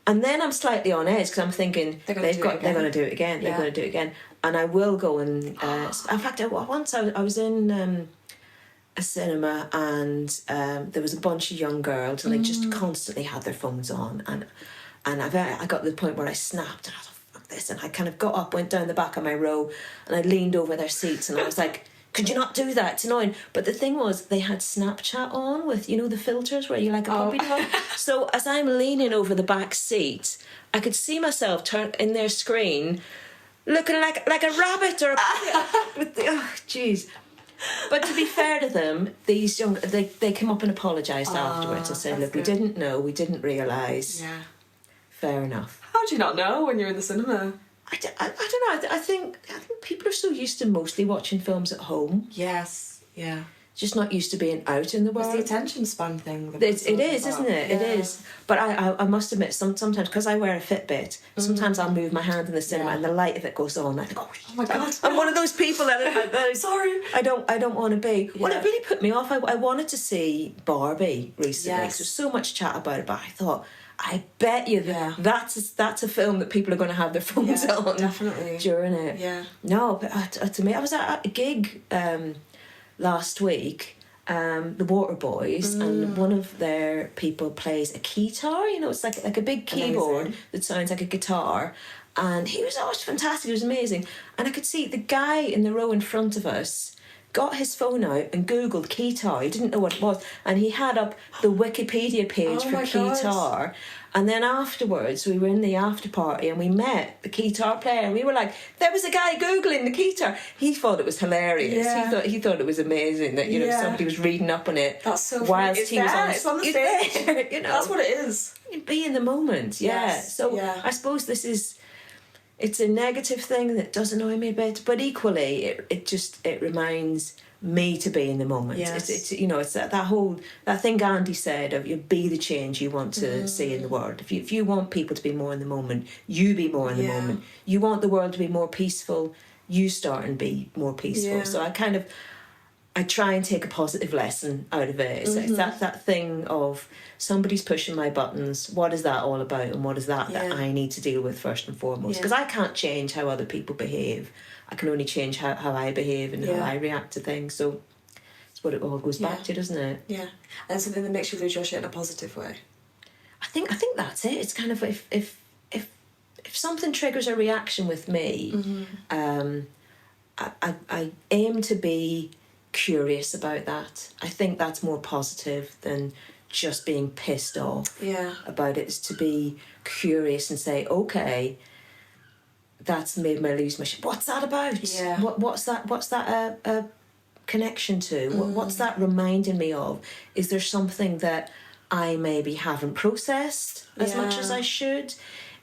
and then I'm slightly on edge, because I'm thinking they're going to do it again. They're going to do it again, and I will go and. In fact, once I was in a cinema, and there was a bunch of young girls, and they just constantly had their phones on, and I got to the point where I snapped, and I thought, fuck this, and I kind of got up, went down the back of my row, and I leaned over their seats, and I was like, could you not do that? It's annoying. But the thing was, they had Snapchat on with, the filters where you like a puppy dog. So as I'm leaning over the back seat, I could see myself turn in their screen, looking like a rabbit or a puppy. Jeez. But to be fair to them, these young, they came up and apologised afterwards and said, look, we didn't know, we didn't realise. Yeah. Fair enough. How do you not know when you're in the cinema? I don't know. I think people are so used to mostly watching films at home. Yes. Yeah. Just not used to being out in the world. It's the attention span thing. It is, isn't it? It is. But I must admit, sometimes, because I wear a Fitbit, sometimes I'll move my hand in the cinema and the light of it goes on. I think, oh my God. I'm one of those people that sorry. I don't want to be. Yeah. Well, it really put me off. I wanted to see Barbie recently. Yes. There's so much chat about it, but I thought, I bet you that's a film that people are going to have their phones on definitely during it. Yeah. No, but to me, I was at a gig last week, the Waterboys, and one of their people plays a keytar. It's like a big keyboard that sounds like a guitar, And he was always fantastic, it was amazing. And I could see the guy in the row in front of us got his phone out and Googled keytar. He didn't know what it was. And he had up the Wikipedia page for keytar. And then afterwards, we were in the after party and we met the keytar player and we were like, there was a guy Googling the keytar. He thought it was hilarious. Yeah. He thought it was amazing that, you know, somebody was reading up on it. That's so whilst funny. It's on the stage. There, you know. That's what it is. Be in the moment, yeah. Yes, So yeah. I suppose it's a negative thing that does annoy me a bit, but equally it reminds me to be in the moment. Yes. It's you know, it's that thing Gandhi said of you be the change you want to see in the world. If you want people to be more in the moment, you be more in the moment. You want the world to be more peaceful, you start and be more peaceful. So I try and take a positive lesson out of it. It's that thing of somebody's pushing my buttons. What is that all about? And what is that I need to deal with first and foremost? Because I can't change how other people behave. I can only change how I behave and how I react to things. So it's what it all goes back to, doesn't it? Yeah. And something that makes you lose your shit in a positive way. I think that's it. It's kind of if something triggers a reaction with me, I aim to be curious about that. I think that's more positive than just being pissed off about it. Is to be curious and say, okay, that's made me lose my shit. What's that about? Yeah. What's that a connection to? What's that reminding me of? Is there something that I maybe haven't processed as much as I should?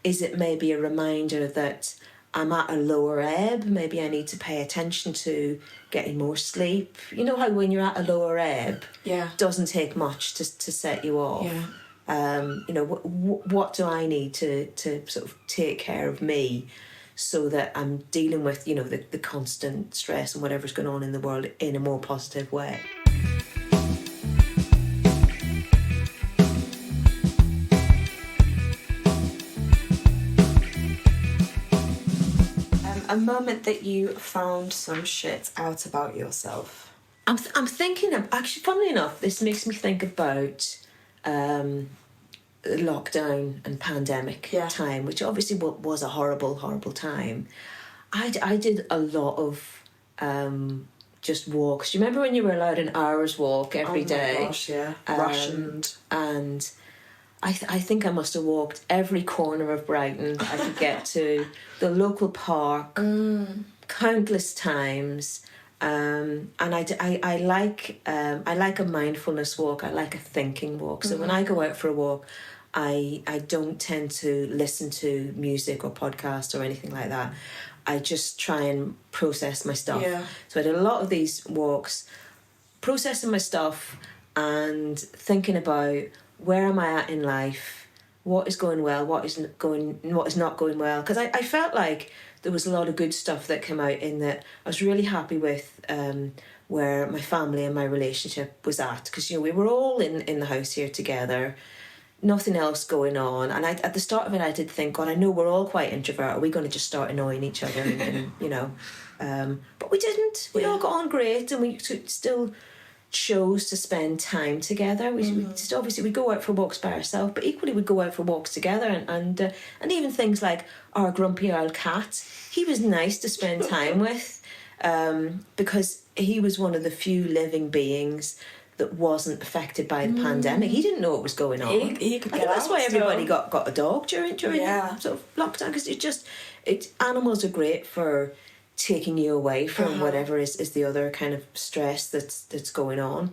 Is it maybe a reminder that I'm at a lower ebb? Maybe I need to pay attention to getting more sleep. You know how when you're at a lower ebb, it doesn't take much to set you off. You know, what do I need to sort of take care of me so that I'm dealing with, you know, the constant stress and whatever's going on in the world in a more positive way. A moment that you found some shit out about yourself. I'm thinking of, actually, funnily enough, this makes me think about lockdown and pandemic time, which obviously was a horrible, horrible time. I did a lot of just walks. Do you remember when you were allowed an hour's walk every day? Oh my gosh, yeah. Rationed. And I think I must have walked every corner of Brighton I could get to, the local park, countless times. And I like a mindfulness walk. I like a thinking walk. So when I go out for a walk, I don't tend to listen to music or podcast or anything like that. I just try and process my stuff. Yeah. So I did a lot of these walks, processing my stuff and thinking about where am I at in life, what is going well, what is not going well. Because I felt like there was a lot of good stuff that came out in that I was really happy with where my family and my relationship was at. Because, you know, we were all in the house here together, nothing else going on. And at the start of it, I did think, God, I know we're all quite introvert. Are we going to just start annoying each other? and you know, but we didn't. We all got on great, and we still chose to spend time together. We just obviously we go out for walks by ourselves, but equally we go out for walks together, and even things like our grumpy old cat. He was nice to spend time with, because he was one of the few living beings that wasn't affected by the pandemic. He didn't know what was going on. He could I think that's why everybody got a dog during the sort of lockdown, because animals are great for taking you away from whatever is the other kind of stress that's going on.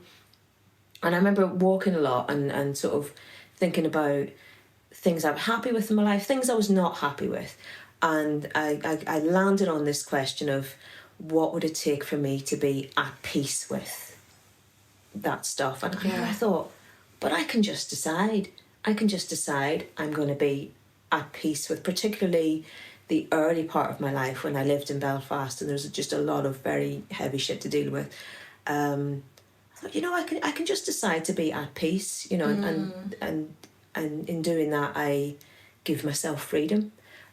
And I remember walking a lot and sort of thinking about things I was happy with in my life, things I was not happy with. And I landed on this question of what would it take for me to be at peace with that stuff. And I thought, but I can just decide. I'm going to be at peace with particularly the early part of my life when I lived in Belfast and there was just a lot of very heavy shit to deal with. I thought, you know, I can just decide to be at peace, you know, and in doing that I give myself freedom,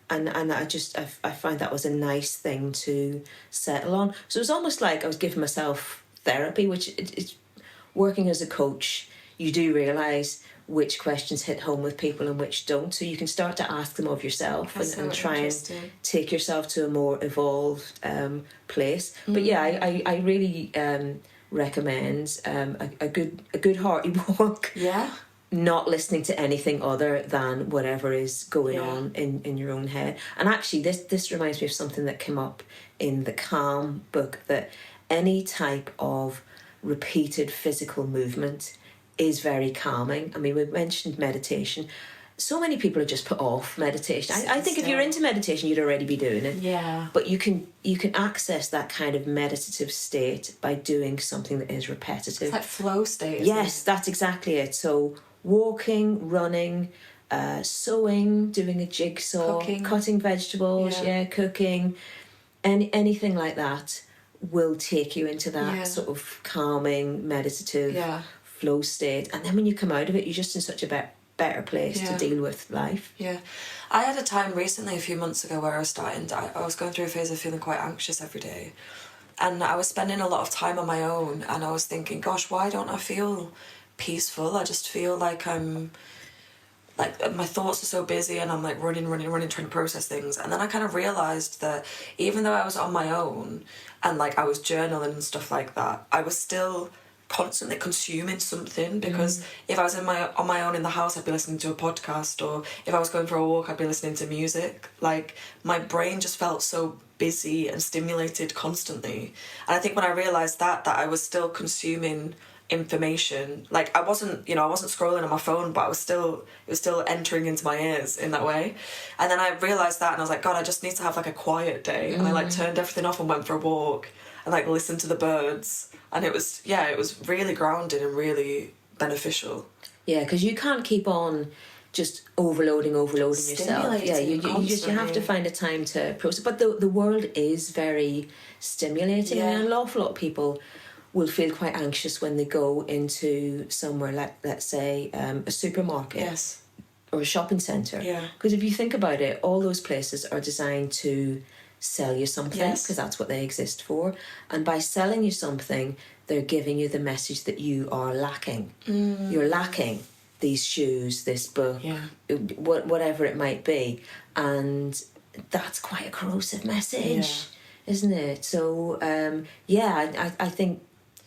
and I find that was a nice thing to settle on. So it was almost like I was giving myself therapy, which it's working as a coach. You do realise which questions hit home with people and which don't. So you can start to ask them of yourself and try and take yourself to a more evolved place. But yeah, I really recommend a good hearty walk. Yeah. Not listening to anything other than whatever is going on in your own head. And actually this reminds me of something that came up in the Calm book, that any type of repeated physical movement is very calming. I mean, we mentioned meditation. So many people are just put off meditation. I think if you're into meditation, you'd already be doing it. Yeah. But you can access that kind of meditative state by doing something that is repetitive. It's like flow state. Yes, that's exactly it. So walking, running, sewing, doing a jigsaw, cutting vegetables, cooking, anything like that will take you into that sort of calming, meditative flow state. And then when you come out of it, you're just in such a better place to deal with life. Yeah. I had a time recently, a few months ago, where I was going through a phase of feeling quite anxious every day. And I was spending a lot of time on my own, and I was thinking, gosh, why don't I feel peaceful? I just feel like I'm like, my thoughts are so busy and I'm like running, trying to process things. And then I kind of realised that even though I was on my own and like I was journaling and stuff like that, I was still constantly consuming something, because if I was on my own in the house, I'd be listening to a podcast, or if I was going for a walk, I'd be listening to music. Like, my brain just felt so busy and stimulated constantly. And I think when I realised that I was still consuming information, like I wasn't scrolling on my phone, but it was still entering into my ears in that way. And then I realised that, and I was like, God, I just need to have like a quiet day. And I like turned everything off and went for a walk and like listened to the birds, and it was really grounding and really beneficial. Yeah, because you can't keep on just overloading yourself. Yeah, you have to find a time to process. But the world is very stimulating, and an awful lot of people will feel quite anxious when they go into somewhere like, let's say, a supermarket or a shopping centre. Yeah. Because if you think about it, all those places are designed to sell you something, because that's what they exist for. And by selling you something, they're giving you the message that you are lacking. You're lacking these shoes, this book, whatever it might be. And that's quite a corrosive message, isn't it? So, I think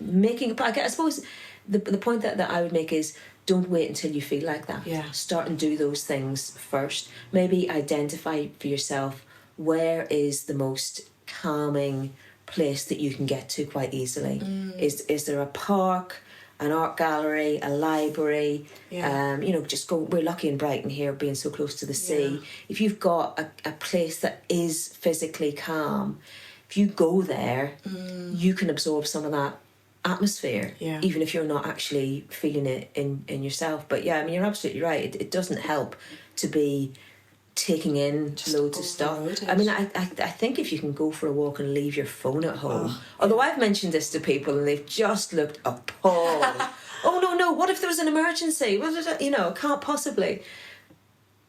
I suppose the point that I would make is, don't wait until you feel like that. Yeah. Start and do those things first. Maybe identify for yourself where is the most calming place that you can get to quite easily. Is there a park, an art gallery, a library? Just go. We're lucky in Brighton here, being so close to the sea. If you've got a place that is physically calm, if you go there, you can absorb some of that atmosphere, even if you're not actually feeling it in yourself. But yeah, I mean, you're absolutely right. It doesn't help to be taking in just loads of stuff. I mean, I think if you can go for a walk and leave your phone at home, although I've mentioned this to people and they've just looked appalled. Oh no, what if there was an emergency? Can't possibly.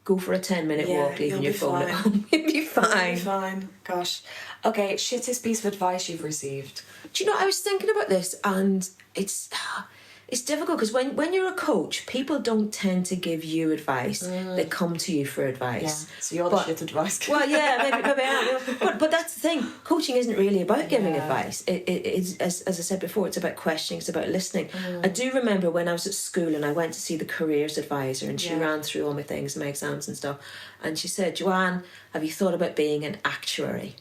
Go for a 10-minute walk, leaving your phone at home. You'll be fine. You'll be fine. Gosh. Okay, shittest piece of advice you've received. Do you know, I was thinking about this, and it's difficult, because when you're a coach, people don't tend to give you advice. They come to you for advice. Yeah. So you're the shit advice. Well, yeah, maybe I am. But that's the thing. Coaching isn't really about giving advice. It's, as I said before, it's about questioning, it's about listening. I do remember when I was at school and I went to see the careers advisor, and she ran through all my things, my exams and stuff, and she said, Joanne, have you thought about being an actuary?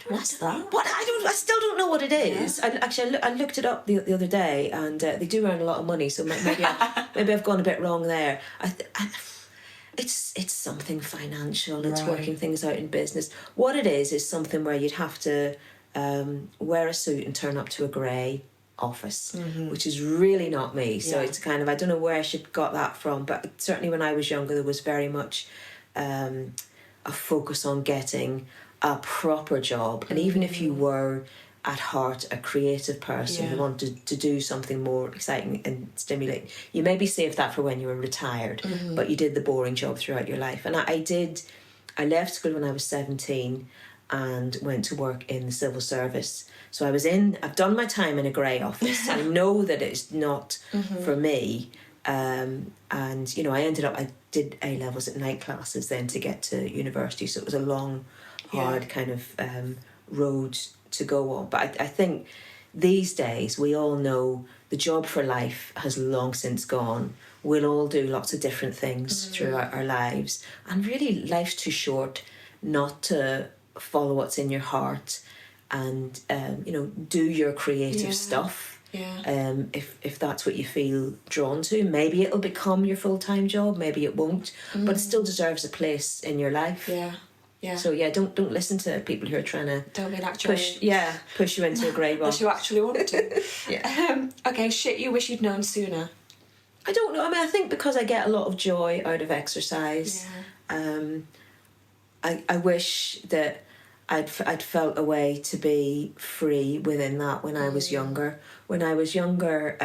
What's that? I still don't know what it is. Yeah. I looked it up the other day, and they do earn a lot of money, so maybe I've gone a bit wrong there. It's something financial. It's working things out in business. What it is something where you'd have to wear a suit and turn up to a grey office, which is really not me. So it's kind of, I don't know where she got that from, but certainly when I was younger, there was very much a focus on getting a proper job. And even if you were at heart a creative person who wanted to do something more exciting and stimulating, you maybe saved that for when you were retired, but you did the boring job throughout your life. And I left school when I was 17 and went to work in the civil service. So I've done my time in a grey office. I know that it's not for me, And, you know, I did A-levels at night classes then to get to university. So it was a long, hard kind of road to go on. But I think these days we all know the job for life has long since gone. We'll all do lots of different things throughout our lives. And really, life's too short not to follow what's in your heart and, you know, do your creative stuff. Yeah. If that's what you feel drawn to. Maybe it'll become your full-time job, maybe it won't. But it still deserves a place in your life. Yeah. Yeah. So yeah, don't listen to people who are trying to don't be an actuary. push you into a grey box. Unless you actually want to. Yeah. Okay, shit you wish you'd known sooner. I don't know. I mean, I think because I get a lot of joy out of exercise. Yeah. I wish that I'd felt a way to be free within that when I was younger. When I was younger,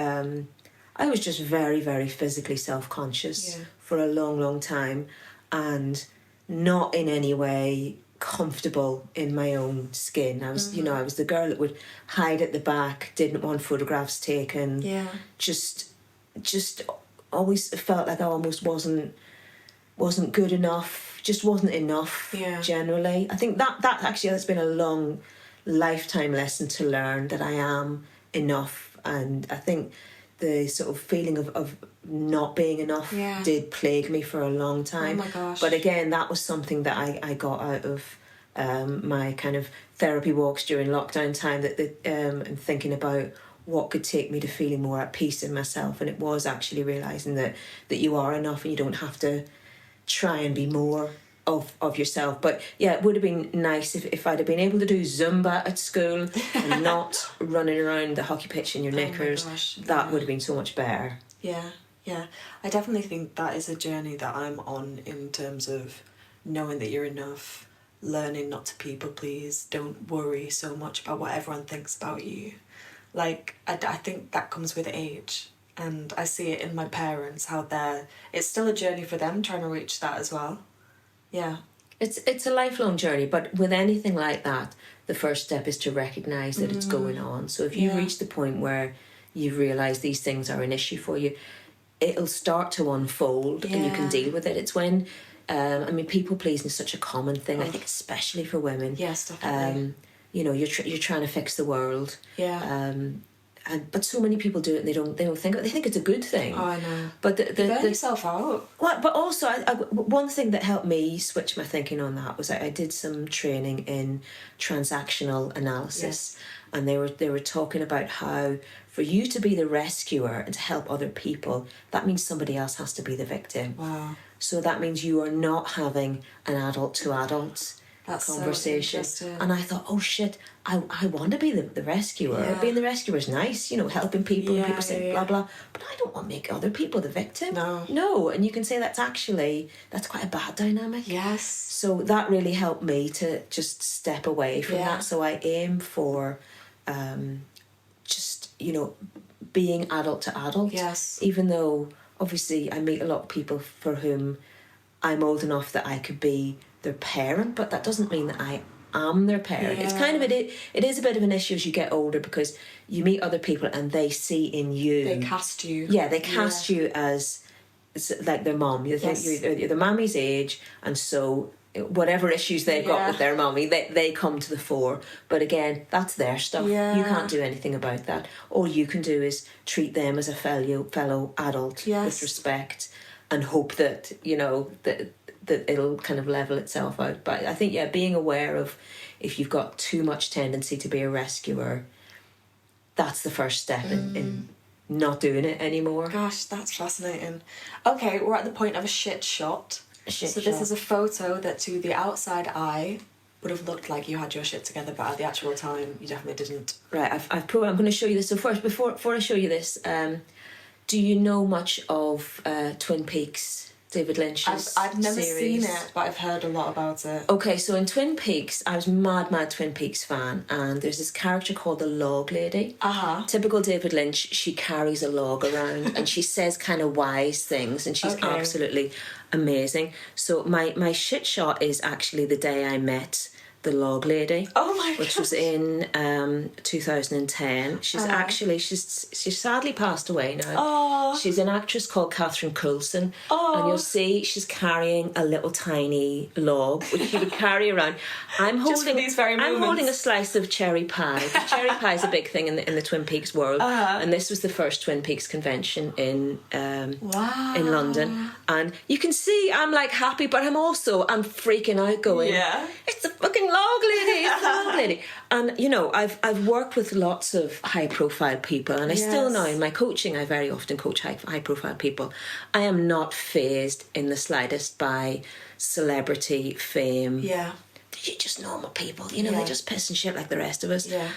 I was just very, very physically self-conscious for a long, long time, and not in any way comfortable in my own skin. I was, you know, I was the girl that would hide at the back, didn't want photographs taken. Yeah. Just always felt like I almost wasn't good enough. Just wasn't enough. Yeah. Generally, I think that actually has been a long lifetime lesson to learn that I am enough, and I think the sort of feeling of not being enough did plague me for a long time. Oh my gosh. But again, that was something that I got out of my kind of therapy walks during lockdown time, and thinking about what could take me to feeling more at peace in myself. And it was actually realising that you are enough and you don't have to try and be more of yourself. But yeah, it would have been nice if I'd have been able to do Zumba at school and not running around the hockey pitch in your knickers. That would have been so much better. Yeah. I definitely think that is a journey that I'm on in terms of knowing that you're enough, learning not to people please, don't worry so much about what everyone thinks about you. Like, I think that comes with age. And I see it in my parents, how it's still a journey for them trying to reach that as well. Yeah. It's a lifelong journey, but with anything like that, the first step is to recognise that it's going on. So if you reach the point where you realise these things are an issue for you, it'll start to unfold and you can deal with it. It's when, I mean, people pleasing is such a common thing, I think, especially for women. Yes, definitely. You know, you're trying to fix the world. Yeah. But so many people do it and they don't think it's a good thing. Oh, I know. But you burn yourself out. Well, but also, one thing that helped me switch my thinking on that was I did some training in transactional analysis, and they were talking about how for you to be the rescuer and to help other people, that means somebody else has to be the victim. Wow. So that means you are not having an adult to adult conversation. So and I thought, oh shit, I want to be the rescuer. Yeah. Being the rescuer is nice, you know, helping people and people say blah blah, but I don't want to make other people the victim. No, and you can say that's quite a bad dynamic. Yes. So that really helped me to just step away from that. So I aim for just, you know, being adult to adult. Yes. Even though obviously I meet a lot of people for whom I'm old enough that I could be their parent, but that doesn't mean that I am their parent. It's kind of it is a bit of an issue as you get older, because you meet other people and they see in you, they cast you you as like their mum. You think you're the mummy's age, and so whatever issues they've got with their mummy, they come to the fore. But again, that's their stuff. You can't do anything about that. All you can do is treat them as a fellow adult with respect, and hope that, you know, that it'll kind of level itself out. But I think, being aware of if you've got too much tendency to be a rescuer, that's the first step in not doing it anymore. Gosh, that's fascinating. Okay, we're at the point of a shit shot. This is a photo that to the outside eye would have looked like you had your shit together, but at the actual time, you definitely didn't. Right, I've proved. I'm going to show you this. So first, before I show you this, do you know much of Twin Peaks? David Lynch's I've never series. seen it, but I've heard a lot about it. Okay, so in Twin Peaks, I was mad Twin Peaks fan, and there's this character called the Log Lady. Typical David Lynch, she carries a log around and she says kind of wise things, and she's absolutely amazing. So my shit shot is actually the day I met The Log Lady. Oh my Which gosh. was in 2010. She's actually she's sadly passed away now. Oh. She's an actress called Catherine Coulson, Oh. and you'll see she's carrying a little tiny log which she would carry around. I'm Just for these very I'm moments. holding a slice of cherry pie. Cherry pie is a big thing in the Twin Peaks world, and this was the first Twin Peaks convention in London. And you can see I'm like happy, but I'm freaking out, going, it's the fucking log lady, it's the log lady. And you know, I've worked with lots of high profile people, and I still now in my coaching I very often coach high profile people. I am not fazed in the slightest by celebrity, fame. Yeah. You're just normal people, you know, they just piss and shit like the rest of us. Yeah.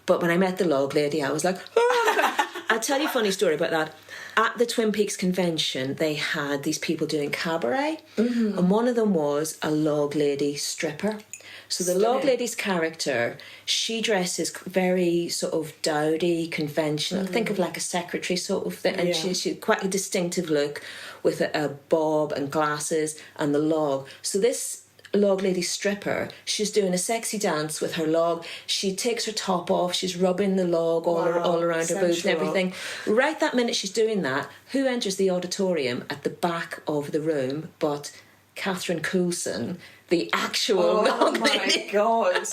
But when I met the log lady, I was like, oh. I'll tell you a funny story about that. At the Twin Peaks convention, they had these people doing cabaret, and one of them was a log lady stripper. So the log lady's character, she dresses very sort of dowdy, conventional. Think of like a secretary sort of thing. And she's quite a distinctive look with a bob and glasses and the log. So this log lady stripper, she's doing a sexy dance with her log. She takes her top off, she's rubbing the log all around her boobs and everything. Right that minute she's doing that, who enters the auditorium at the back of the room but Catherine Coulson, the actual log lady. Oh my god.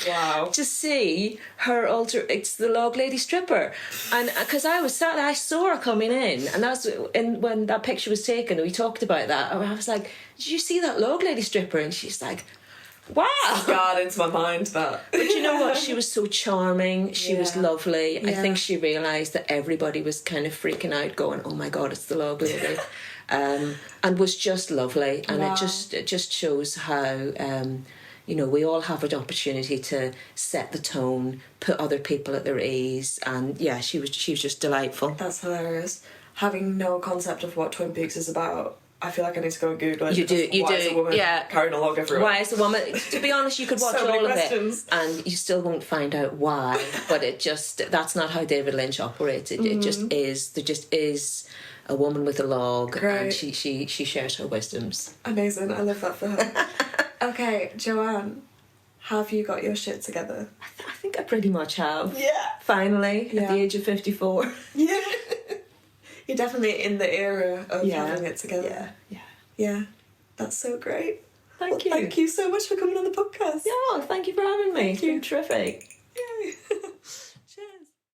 Wow. To see her it's the log lady stripper. And because I was sat there, I saw her coming in, and that's when that picture was taken, we talked about that, and I was like, did you see that log lady stripper? And she's like, wow. It's scarred into my mind, that. But you know what? She was so charming. She was lovely. I think she realised that everybody was kind of freaking out, going, oh my God, it's the log lady. And was just lovely. And it just shows how... you know, we all have an opportunity to set the tone, put other people at their ease, and she was just delightful. That's hilarious. Having no concept of what Twin Peaks is about, I feel like I need to go and Google it. You do, why is a woman carrying a log everywhere? Why is a woman? To be honest, you could watch So many all of questions. it, and you still won't find out why. But that's not how David Lynch operates. It just is. There just is a woman with a log, and she shares her wisdoms. Amazing. I love that for her. Okay, Joanne, have you got your shit together? I think I pretty much have. Yeah. Finally, at the age of 54. Yeah. You're definitely in the era of having it together. Yeah. That's so great. Thank you. Thank you so much for coming on the podcast. Yeah, thank you for having me. Thank you. It's been terrific. Yay.